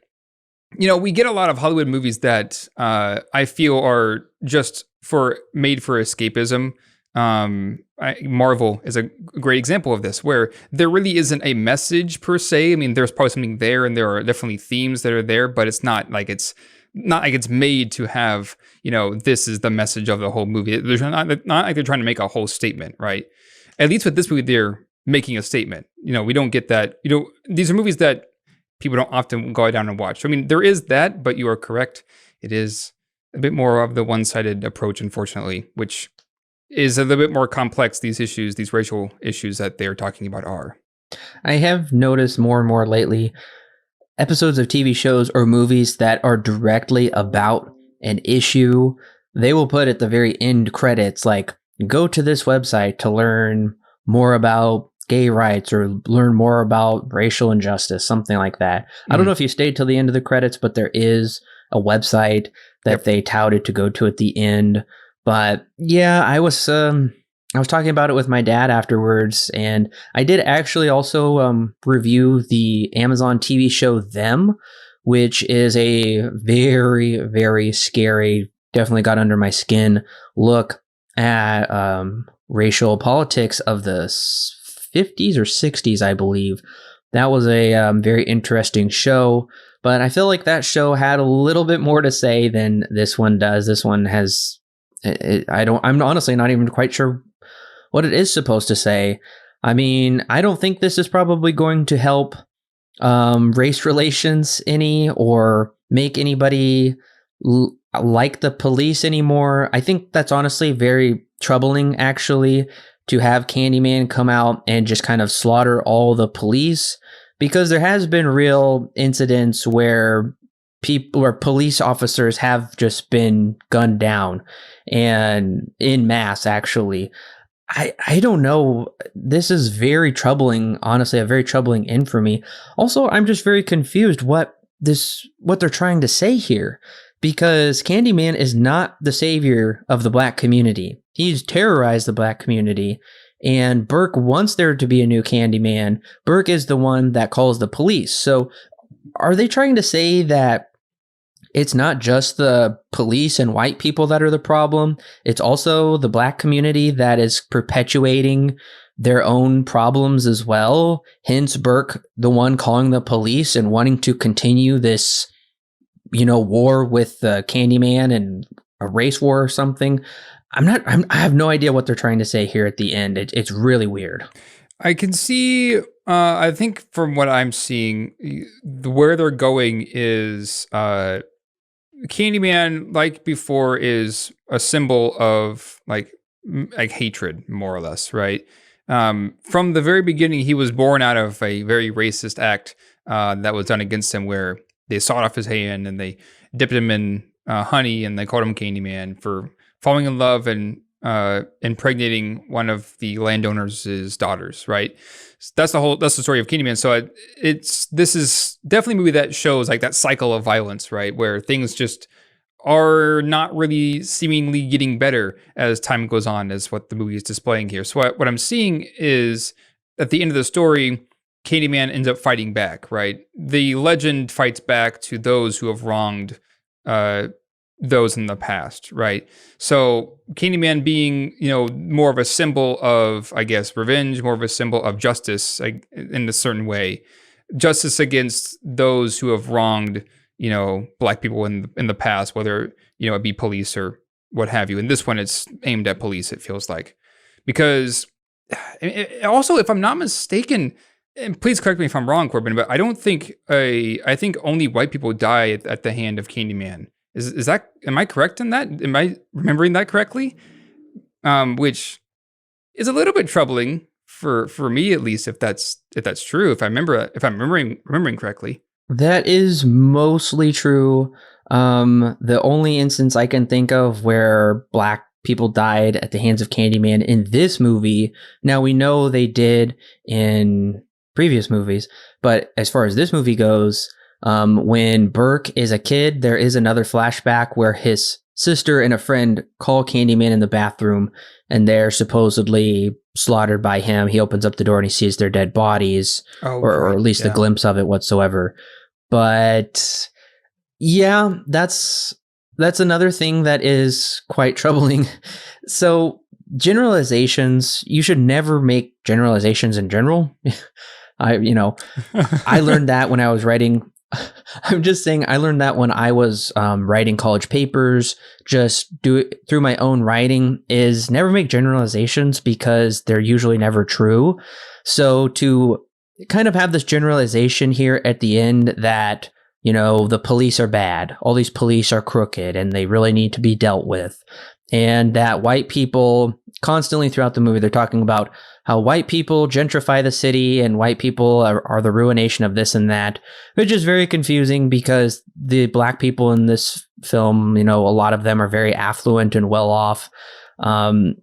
we get a lot of Hollywood movies that I feel are just made for escapism. Marvel is a great example of this, where there really isn't a message per se. I mean, there's probably something there, and there are definitely themes that are there, but it's not like it's made to have, this is the message of the whole movie. There's not like they're trying to make a whole statement, right? At least with this movie, they're making a statement. We don't get that. These are movies that people don't often go down and watch. I mean, there is that, but you are correct. It is a bit more of the one-sided approach, unfortunately, which is a little bit more complex. These racial issues that they're talking about are. I have noticed more and more lately episodes of TV shows or movies that are directly about an issue. They will put at the very end credits, like, go to this website to learn more about gay rights or learn more about racial injustice, something like that. I don't know if you stayed till the end of the credits, but there is a website that they touted to go to at the end. But yeah, I was talking about it with my dad afterwards, and I did actually also review the Amazon TV show Them, which is a very, very scary, definitely got under my skin look at racial politics of the 50s or 60s, I believe. That was a very interesting show, but I feel like that show had a little bit more to say than this one does. This one has... I'm honestly not even quite sure what it is supposed to say. I mean, I don't think this is probably going to help race relations any or make anybody like the police anymore. I think that's honestly very troubling, actually, to have Candyman come out and just kind of slaughter all the police, because there has been real incidents where police officers have just been gunned down, and in mass, actually. I don't know. This is very troubling, honestly, a very troubling end for me. Also, I'm just very confused what they're trying to say here, because Candyman is not the savior of the Black community. He's terrorized the Black community, and Burke wants there to be a new Candyman. Burke is the one that calls the police. So are they trying to say that it's not just the police and white people that are the problem? It's also the Black community that is perpetuating their own problems as well. Hence, Burke, the one calling the police and wanting to continue this, war with Candyman and a race war or something. I have no idea what they're trying to say here at the end. It's really weird. I can see, I think from what I'm seeing, where they're going is, Candyman, like before, is a symbol of like hatred, more or less, right? From the very beginning, he was born out of a very racist act that was done against him, where they sawed off his hand and they dipped him in honey, and they called him Candyman for falling in love and impregnating one of the landowner's daughters, right? That's the story of Candyman. So this is definitely a movie that shows like that cycle of violence, right? Where things just are not really seemingly getting better as time goes on, is what the movie is displaying here. So what I'm seeing is, at the end of the story, Candyman ends up fighting back, right? The legend fights back to those who have wronged those in the past, right? So Candyman being, more of a symbol of, I guess, revenge, more of a symbol of justice, like, in a certain way. Justice against those who have wronged, Black people in the past, whether, it be police or what have you. And this one, it's aimed at police, it feels like. Because also, if I'm not mistaken, and please correct me if I'm wrong, Corbin, but I think only white people die at the hand of Candyman Is that, am I correct in that? Am I remembering that correctly? Which is a little bit troubling for me, at least, if that's true. If I'm remembering correctly. That is mostly true. The only instance I can think of where black people died at the hands of Candyman in this movie, now we know they did in previous movies, but as far as this movie goes, when Burke is a kid, there is another flashback where his sister and a friend call Candyman in the bathroom, and they're supposedly slaughtered by him. He opens up the door and he sees their dead bodies, or at least a glimpse of it whatsoever. But yeah, that's another thing that is quite troubling. So generalizations, you should never make generalizations in general. I learned that when I was writing. I'm just saying, I learned that when I was writing college papers. Just do it through my own writing, is never make generalizations because they're usually never true. So to kind of have this generalization here at the end that, the police are bad, all these police are crooked and they really need to be dealt with, and that white people constantly throughout the movie, they're talking about how white people gentrify the city and white people are the ruination of this and that, which is very confusing because the black people in this film, a lot of them are very affluent and well off. I'm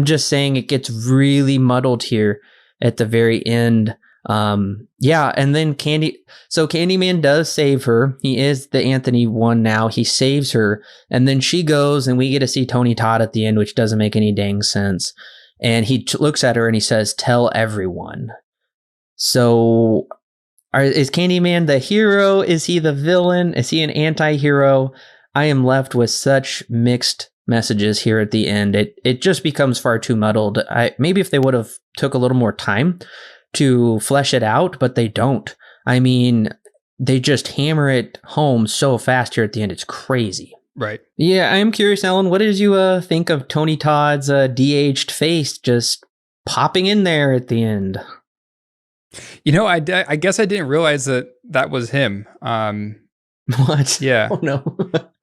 just saying it gets really muddled here at the very end. And then Candyman does save her. He is the Anthony one now. He saves her, and then she goes, and we get to see Tony Todd at the end, which doesn't make any dang sense. And he looks at her and he says, "Tell everyone." So, is Candyman the hero? Is he the villain? Is he an anti-hero? I am left with such mixed messages here at the end. It just becomes far too muddled. Maybe if they would have took a little more time to flesh it out, but they don't. I mean, they just hammer it home so fast here at the end. It's crazy. Right. Yeah, I am curious, Alan, what did you think of Tony Todd's de-aged face just popping in there at the end? I guess I didn't realize that was him. What? Yeah. Oh, no.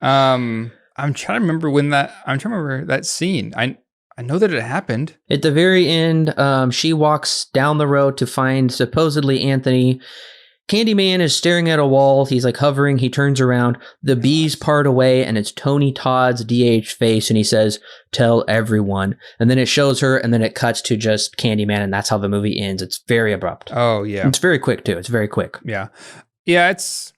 I'm trying to remember that scene. I know that it happened. At the very end, she walks down the road to find supposedly Anthony. Candyman is staring at a wall. He's like hovering. He turns around. The bees part away, and it's Tony Todd's DH face, and he says, "Tell everyone." And then it shows her, and then it cuts to just Candyman, and that's how the movie ends. It's very abrupt. Oh, yeah. It's very quick, too. It's very quick. Yeah. Yeah, it's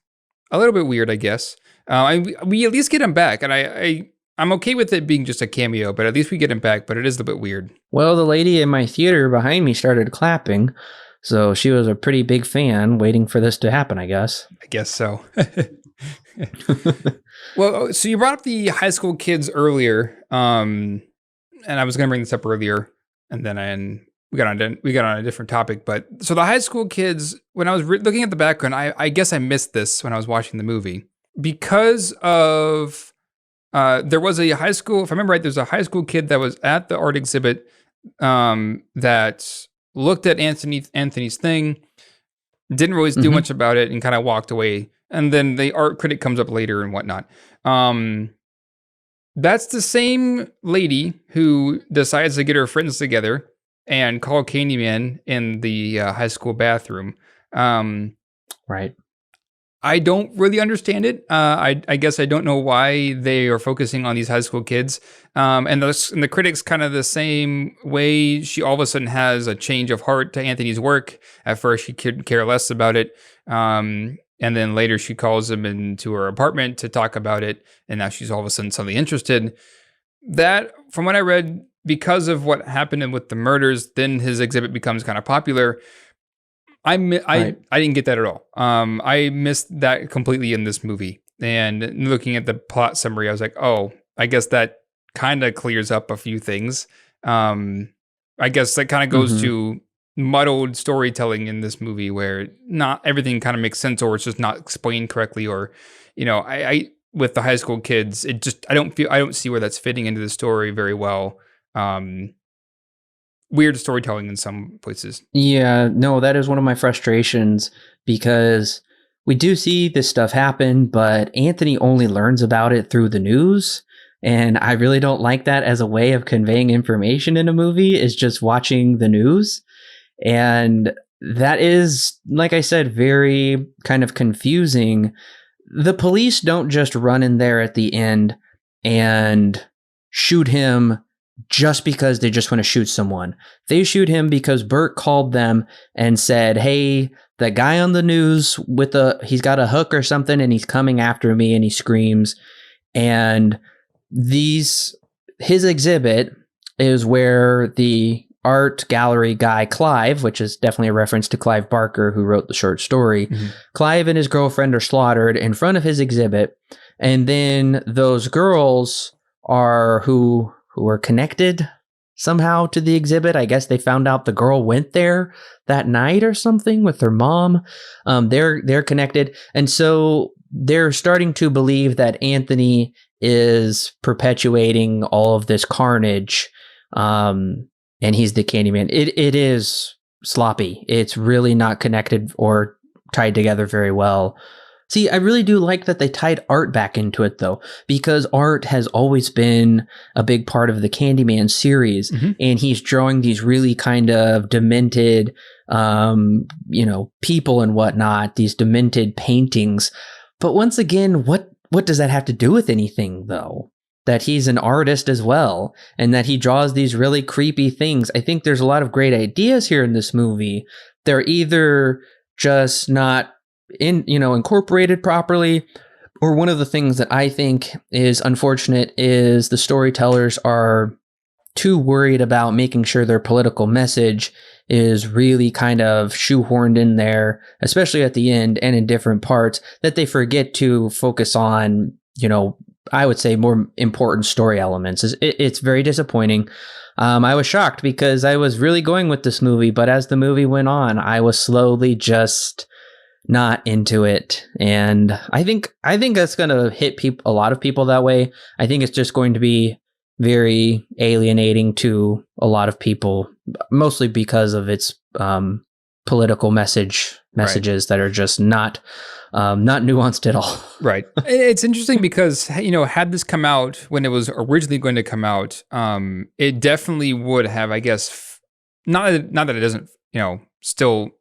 a little bit weird, I guess. We at least get him back, and I'm okay with it being just a cameo, but at least we get him back, but it is a bit weird. Well, the lady in my theater behind me started clapping, so she was a pretty big fan waiting for this to happen, I guess. I guess so. Well, so you brought up the high school kids earlier, and I was going to bring this up earlier, and then we got on a different topic. But so the high school kids, when I was looking at the background, I guess I missed this when I was watching the movie because of there was a high school. If I remember right, there's a high school kid that was at the art exhibit that looked at Anthony's thing, didn't really do much about it, and kind of walked away. And then the art critic comes up later and whatnot. That's the same lady who decides to get her friends together and call Candyman in the high school bathroom. Right. I don't really understand it. I guess I don't know why they are focusing on these high school kids. And the critics kind of the same way. She all of a sudden has a change of heart to Anthony's work. At first, she could care less about it. And then later she calls him into her apartment to talk about it. And now she's all of a sudden suddenly interested. That, from what I read, because of what happened with the murders, then his exhibit becomes kind of popular. I didn't get that at all. I missed that completely in this movie. And looking at the plot summary, I was like, oh, I guess that kind of clears up a few things. I guess that kind of goes to muddled storytelling in this movie where not everything kind of makes sense, or it's just not explained correctly, or, I with the high school kids, I don't see where that's fitting into the story very well. Weird storytelling in some places. Yeah, no, that is one of my frustrations, because we do see this stuff happen, but Anthony only learns about it through the news. And I really don't like that as a way of conveying information in a movie, is just watching the news. And that is, like I said, very kind of confusing. The police don't just run in there at the end and shoot him just because they just want to shoot someone. They shoot him because Bert called them and said, hey, the guy on the news he's got a hook or something and he's coming after me, and he screams. And his exhibit is where the art gallery guy Clive, which is definitely a reference to Clive Barker, who wrote the short story. Mm-hmm. Clive and his girlfriend are slaughtered in front of his exhibit. And then those girls who are connected somehow to the exhibit. I guess they found out the girl went there that night or something with her mom. They're connected. And so they're starting to believe that Anthony is perpetuating all of this carnage. And he's the Candyman. It is sloppy. It's really not connected or tied together very well. See, I really do like that they tied art back into it, though, because art has always been a big part of the Candyman series, mm-hmm. and he's drawing these really kind of demented, people and whatnot, these demented paintings. But once again, what does that have to do with anything, though? That he's an artist as well, and that he draws these really creepy things. I think there's a lot of great ideas here in this movie. They're either just not incorporated properly, or one of the things that I think is unfortunate is the storytellers are too worried about making sure their political message is really kind of shoehorned in there, especially at the end and in different parts, that they forget to focus on, I would say more important story elements. It's very disappointing. I was shocked because I was really going with this movie, but as the movie went on, I was slowly just not into it. And I think that's going to hit a lot of people that way. I think it's just going to be very alienating to a lot of people, mostly because of its political messages right. that are just not nuanced at all. Right. It's interesting because, had this come out when it was originally going to come out, it definitely would have, I guess, not that it doesn't, still,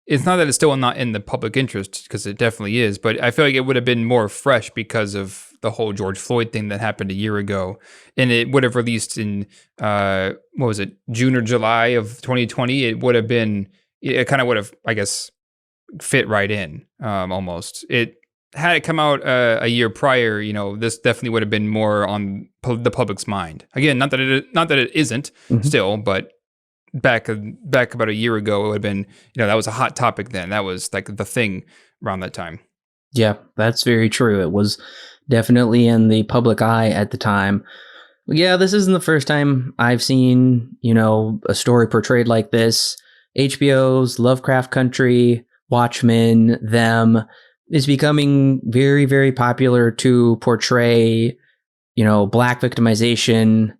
it's not that it's still not in the public interest, because it definitely is, but I feel like it would have been more fresh because of the whole George Floyd thing that happened a year ago. And it would have released in, June or July of 2020. It kind of would have, I guess, fit right in, almost. Had it come out a year prior, this definitely would have been more on the public's mind. Again, not that it isn't mm-hmm. still, but back about a year ago, it would have been, that was a hot topic then. That was like the thing around that time. Yeah, that's very true. It was definitely in the public eye at the time. Yeah, this isn't the first time I've seen, a story portrayed like this. HBO's Lovecraft Country, Watchmen, Them is becoming very, very popular to portray, Black victimization,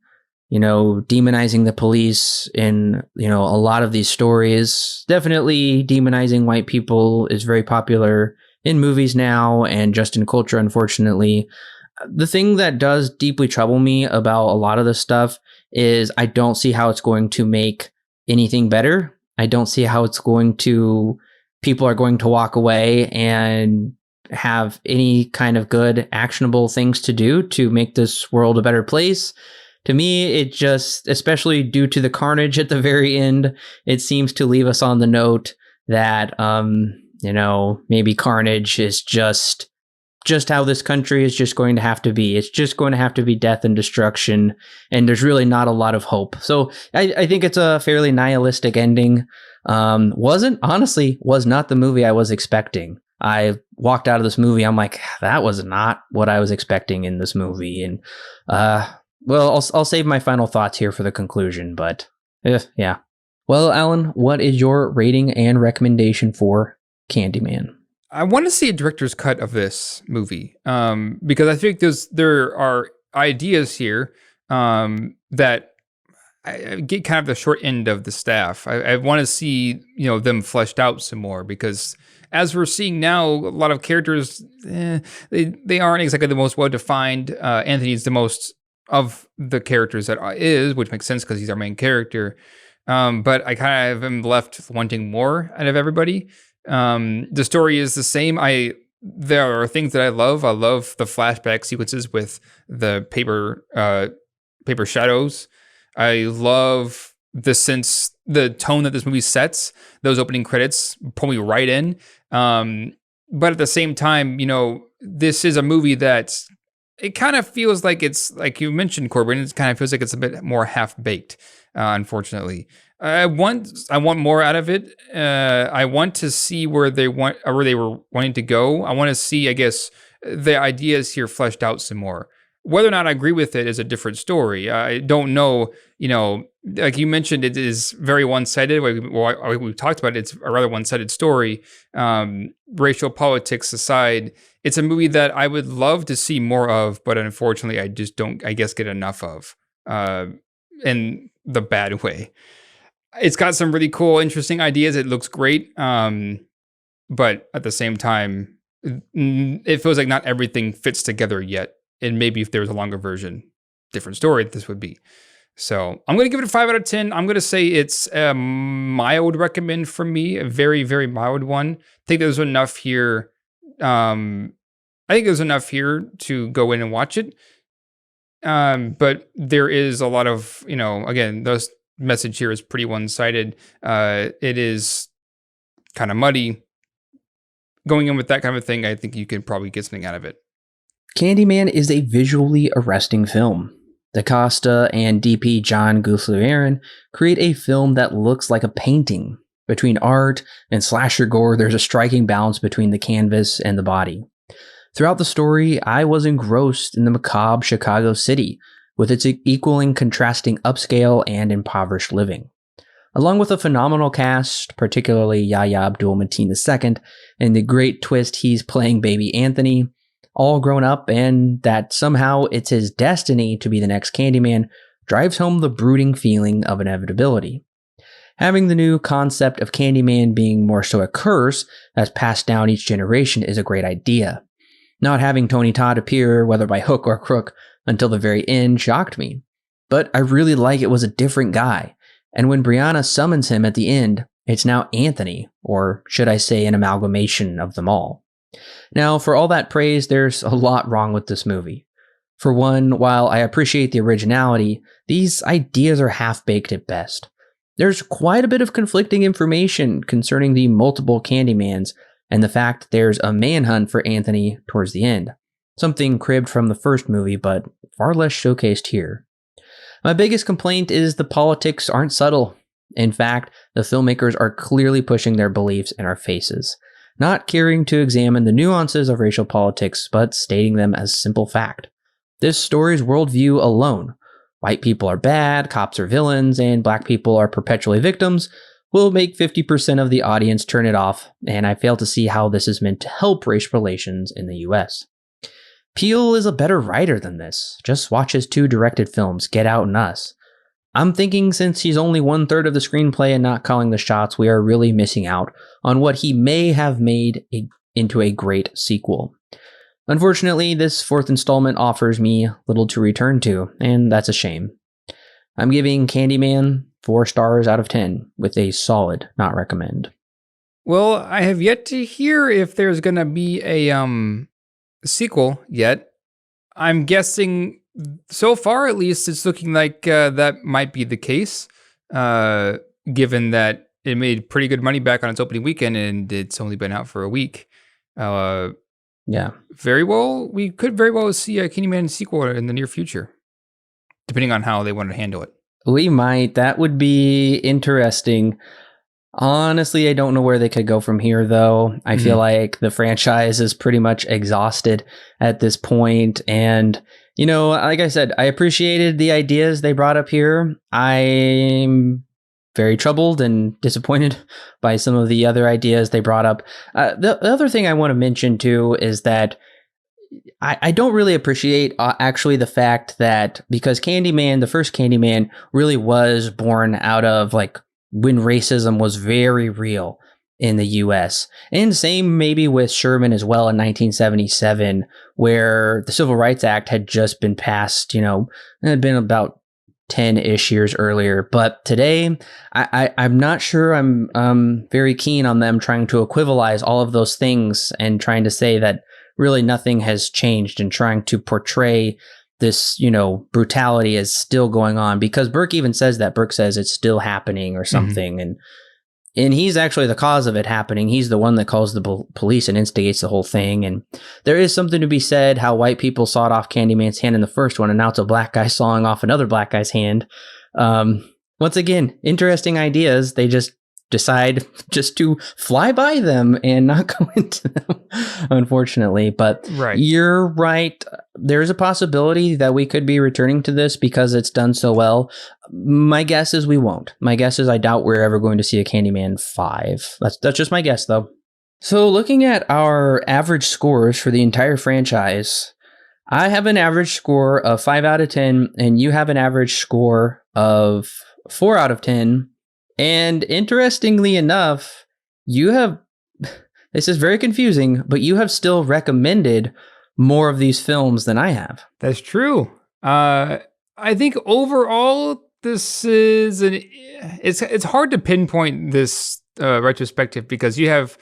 demonizing the police in, a lot of these stories. Definitely demonizing white people is very popular in movies now and just in culture, unfortunately. The thing that does deeply trouble me about a lot of this stuff is I don't see how it's going to make anything better. I don't see how people are going to walk away and have any kind of good, actionable things to do to make this world a better place. To me, it just, especially due to the carnage at the very end, it seems to leave us on the note that, maybe carnage is just how this country is just going to have to be. It's just going to have to be death and destruction, and there's really not a lot of hope. So I think it's a fairly nihilistic ending. Was not the movie I was expecting. I walked out of this movie, I'm like, that was not what I was expecting in this movie. And, I'll save my final thoughts here for the conclusion, but yeah. Well, Alan, what is your rating and recommendation for Candyman? I want to see a director's cut of this movie, because I think there are ideas here that I get kind of the short end of the staff. I want to see, them fleshed out some more, because as we're seeing now, a lot of characters, they aren't exactly the most well defined. Anthony's the most of the characters that is, which makes sense because he's our main character. But I kind of am left wanting more out of everybody. The story is the same. There are things that I love. I love the flashback sequences with the paper shadows. I love the tone that this movie sets. Those opening credits pull me right in. But at the same time, this is a movie that it kind of feels like it's, like you mentioned, Corbin, it kind of feels like it's a bit more half-baked, unfortunately. I want more out of it. I want to see where they were wanting to go. I want to see, I guess, the ideas here fleshed out some more. Whether or not I agree with it is a different story. I don't know, like you mentioned, it is very one-sided. We've talked about it, it's a rather one-sided story. Racial politics aside, it's a movie that I would love to see more of, but unfortunately, I just don't, I guess, get enough of, in the bad way. It's got some really cool, interesting ideas. It looks great. But at the same time, it feels like not everything fits together yet. And maybe if there was a longer version, different story, this would be. So I'm going to give it a 5 out of 10. I'm going to say it's a mild recommend from me, a very, very mild one. I think there's enough here. I think there's enough here to go in and watch it. But there is a lot of, again, those message here is pretty one-sided. It is kind of muddy. Going in with that kind of thing, I think you can probably get something out of it. Candyman is a visually arresting film. DaCosta and DP John Goussoulian create a film that looks like a painting. Between art and slasher gore, there's a striking balance between the canvas and the body. Throughout the story, I was engrossed in the macabre Chicago city, with its equaling contrasting upscale and impoverished living. Along with a phenomenal cast, particularly Yahya Abdul-Mateen II, and the great twist he's playing baby Anthony, all grown up, and that somehow it's his destiny to be the next Candyman, drives home the brooding feeling of inevitability. Having the new concept of Candyman being more so a curse that's passed down each generation is a great idea. Not having Tony Todd appear, whether by hook or crook, until the very end shocked me. But I really like it was a different guy, and when Brianna summons him at the end, it's now Anthony, or should I say an amalgamation of them all. Now, for all that praise, there's a lot wrong with this movie. For one, while I appreciate the originality, these ideas are half-baked at best. There's quite a bit of conflicting information concerning the multiple Candymans and the fact there's a manhunt for Anthony towards the end. Something cribbed from the first movie, but far less showcased here. My biggest complaint is the politics aren't subtle. In fact, the filmmakers are clearly pushing their beliefs in our faces, not caring to examine the nuances of racial politics, but stating them as simple fact. This story's worldview alone, white people are bad, cops are villains, and black people are perpetually victims, will make 50% of the audience turn it off, and I fail to see how this is meant to help race relations in the US. Peele is a better writer than this. Just watch his 2 directed films, Get Out and Us. I'm thinking since he's only 1/3 of the screenplay and not calling the shots, we are really missing out on what he may have made into a great sequel. Unfortunately, this 4th installment offers me little to return to, and that's a shame. I'm giving Candyman 4 stars out of 10 with a solid not recommend. Well, I have yet to hear if there's going to be a sequel yet. I'm guessing so far, at least, it's looking like that might be the case, given that it made pretty good money back on its opening weekend and it's only been out for a week. Yeah. Very well, we could very well see a Candyman sequel in the near future, depending on how they want to handle it. We might. That would be interesting. Honestly, I don't know where they could go from here, though. I feel like the franchise is pretty much exhausted at this point. And, like I said, I appreciated the ideas they brought up here. I'm very troubled and disappointed by some of the other ideas they brought up. The other thing I want to mention, too, is that I don't really appreciate actually the fact that because Candyman, the first Candyman, really was born out of like when racism was very real in the US. And same maybe with Sherman as well in 1977, where the Civil Rights Act had just been passed, it had been about 10-ish years earlier. But today, I'm not sure I'm very keen on them trying to equivalize all of those things and trying to say that really nothing has changed and trying to portray this, brutality as still going on, because Burke even says that. Burke says it's still happening or something. And he's actually the cause of it happening. He's the one that calls the police and instigates the whole thing. And there is something to be said how white people sawed off Candyman's hand in the first one, and now it's a black guy sawing off another black guy's hand. Once again, interesting ideas. They just decide just to fly by them and not go into them, unfortunately. But You're right. There's a possibility that we could be returning to this because it's done so well. My guess is we won't. My guess is I doubt we're ever going to see a Candyman 5. That's just my guess, though. So looking at our average scores for the entire franchise, I have an average score of 5 out of 10, and you have an average score of 4 out of 10. And interestingly enough, you have, this is very confusing, but you have still recommended more of these films than I have. That's true. I think overall, this is it's hard to pinpoint this retrospective because you have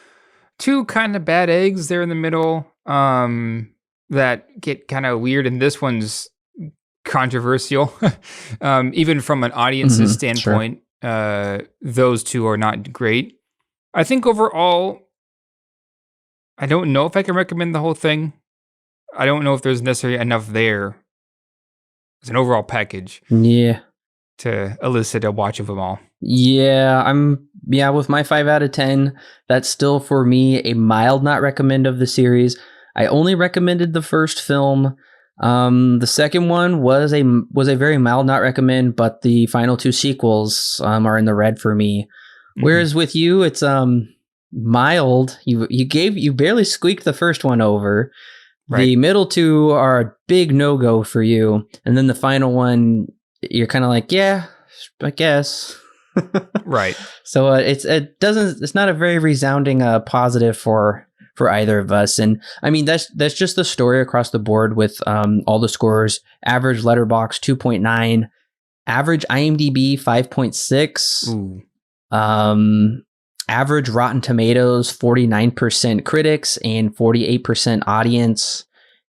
two kind of bad eggs there in the middle that get kind of weird, and this one's controversial, even from an audience's standpoint. Sure. Those two are not great. I think overall, I don't know if I can recommend the whole thing. I don't know if there's necessarily enough there as an overall package. Yeah. To elicit a watch of them all. Yeah, with my 5 out of 10, that's still for me a mild not recommend of the series. I only recommended the first film. The second one was a very mild not recommend, but the final 2 sequels are in the red for me. Whereas with you, it's mild. You barely squeaked the first one over. Right. The middle 2 are a big no-go for you, and then the final one, you're kind of like, yeah, I guess. Right. So it's not a very resounding positive for either of us. And I mean, that's just the story across the board with all the scores. Average Letterboxd 2.9, average IMDb 5.6, average Rotten Tomatoes 49% critics and 48% audience,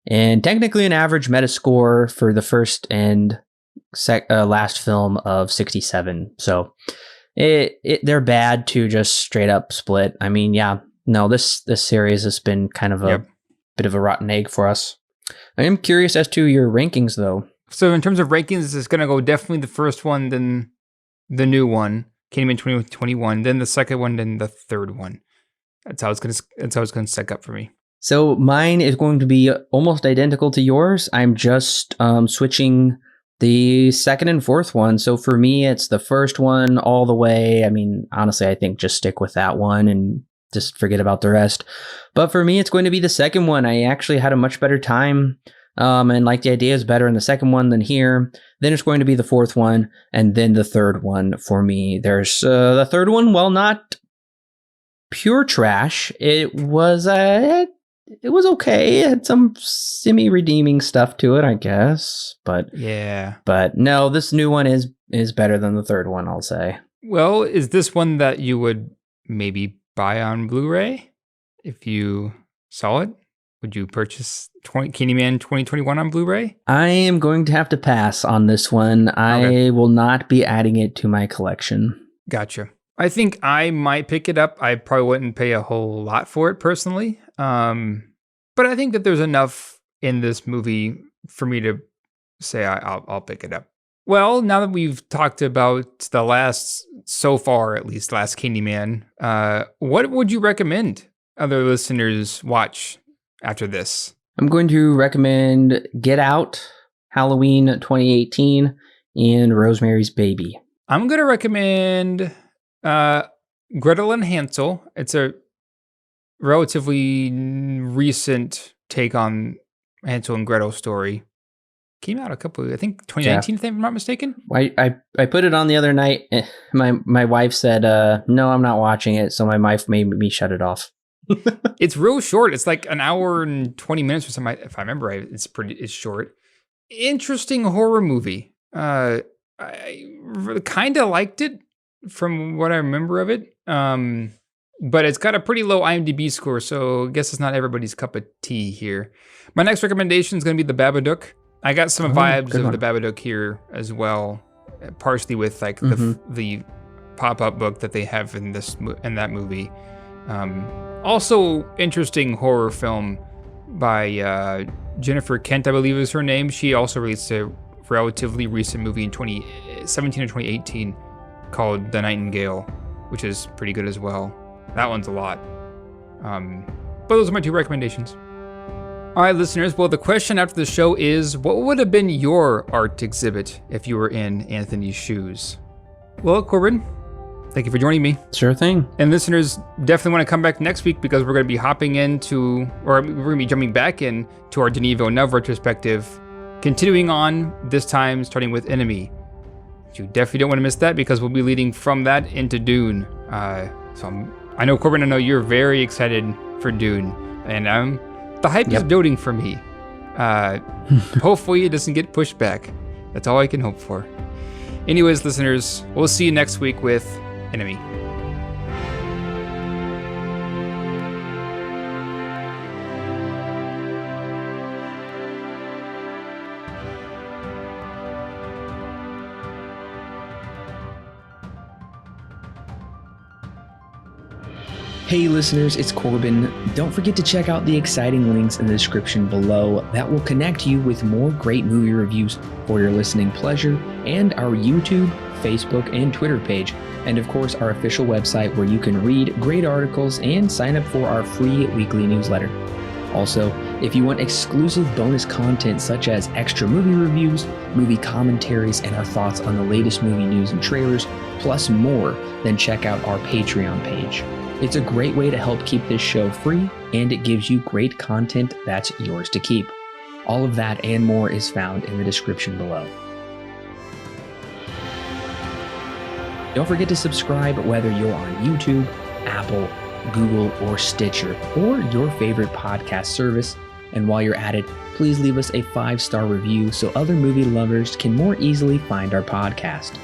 and technically an average Metascore for the first and last film of 67. So they're bad to just straight up split. I mean, yeah. No, this series has been kind of a bit of a rotten egg for us. I am curious as to your rankings, though. So in terms of rankings, it's going to go definitely the first one, then the new one, Candyman 2021, then the second one, then the third one. That's how it's going to stack up for me. So mine is going to be almost identical to yours. I'm just switching the second and fourth one. So for me, it's the first one all the way. I mean, honestly, I think just stick with that one and just forget about the rest. But for me, it's going to be the second one. I actually had a much better time. And like the idea is better in the second one than here. Then it's going to be the fourth one. And then the third one for me. There's the third one, well, not pure trash. It was okay. It had some semi-redeeming stuff to it, I guess. But no, this new one is better than the third one, I'll say. Well, is this one that you would maybe buy on Blu-ray if you saw it? Would you purchase Candyman 2021 on Blu-ray? I am going to have to pass on this one. I will not be adding it to my collection. Gotcha. I think I might pick it up. I probably wouldn't pay a whole lot for it personally. But I think that there's enough in this movie for me to say I'll pick it up. Well, now that we've talked about the last Candyman, what would you recommend other listeners watch after this? I'm going to recommend Get Out, Halloween 2018, and Rosemary's Baby. I'm going to recommend Gretel and Hansel. It's a relatively recent take on Hansel and Gretel story. Came out I think 2019, if I'm not mistaken. I put it on the other night. My wife said, no, I'm not watching it. So my wife made me shut it off. It's real short. It's like an hour and 20 minutes or something. If I remember right, it's short. Interesting horror movie. I kind of liked it from what I remember of it. But it's got a pretty low IMDb score, so I guess it's not everybody's cup of tea here. My next recommendation is going to be The Babadook. I got some vibes of The Babadook here as well, partially with like the pop-up book that they have in that movie. Also, interesting horror film by Jennifer Kent, I believe is her name. She also released a relatively recent movie in 2017 or 2018 called The Nightingale, which is pretty good as well. That one's a lot. But those are my two recommendations. All right, listeners. Well, the question after the show is, what would have been your art exhibit if you were in Anthony's shoes? Well, Corbin, thank you for joining me. Sure thing. And listeners, definitely want to come back next week because we're going to be we're going to be jumping back in to our Denis Villeneuve retrospective, continuing on, this time starting with Enemy. You definitely don't want to miss that because we'll be leading from that into Dune. I know, Corbin, I know you're very excited for Dune, and the hype is building for me. Hopefully it doesn't get pushed back. That's all I can hope for. Anyways, listeners, we'll see you next week with Enemy. Hey listeners, it's Corbin. Don't forget to check out the exciting links in the description below that will connect you with more great movie reviews for your listening pleasure, and our YouTube, Facebook, and Twitter page, and of course our official website where you can read great articles and sign up for our free weekly newsletter. Also, if you want exclusive bonus content such as extra movie reviews, movie commentaries, and our thoughts on the latest movie news and trailers, plus more, then check out our Patreon page. It's a great way to help keep this show free, and it gives you great content that's yours to keep. All of that and more is found in the description below. Don't forget to subscribe whether you're on YouTube, Apple, Google, or Stitcher, or your favorite podcast service. And while you're at it, please leave us a 5-star review so other movie lovers can more easily find our podcast.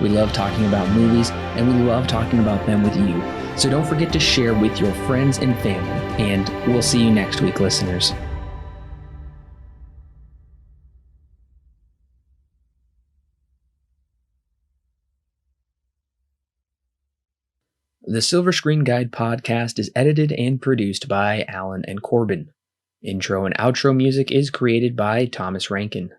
We love talking about movies, and we love talking about them with you. So don't forget to share with your friends and family, and we'll see you next week, listeners. The Silver Screen Guide podcast is edited and produced by Allen and Corbin. Intro and outro music is created by Thomas Rankin.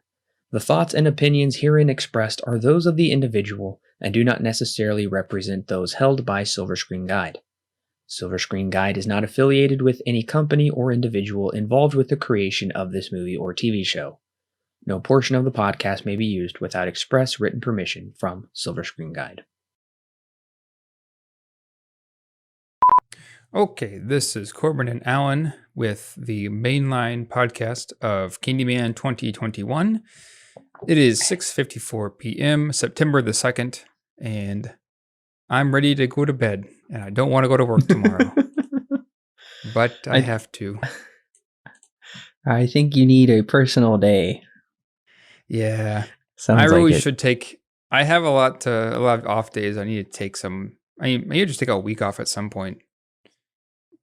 The thoughts and opinions herein expressed are those of the individual and do not necessarily represent those held by Silver Screen Guide. Silver Screen Guide is not affiliated with any company or individual involved with the creation of this movie or TV show. No portion of the podcast may be used without express written permission from Silver Screen Guide. Okay, this is Corbin and Allen with the mainline podcast of Candyman 2021. It is 6:54 p.m., September the 2nd, and I'm ready to go to bed, and I don't want to go to work tomorrow. But I have to. I think you need a personal day. Yeah. Sounds I really like should take... I have a lot of off days. I need to take some... I need to just take a week off at some point.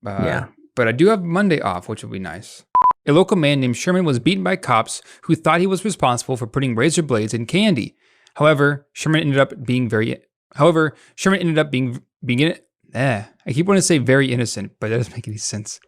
Yeah. But I do have Monday off, which will be nice. A local man named Sherman was beaten by cops who thought he was responsible for putting razor blades in candy. However, Sherman ended up being I keep wanting to say very innocent, but that doesn't make any sense.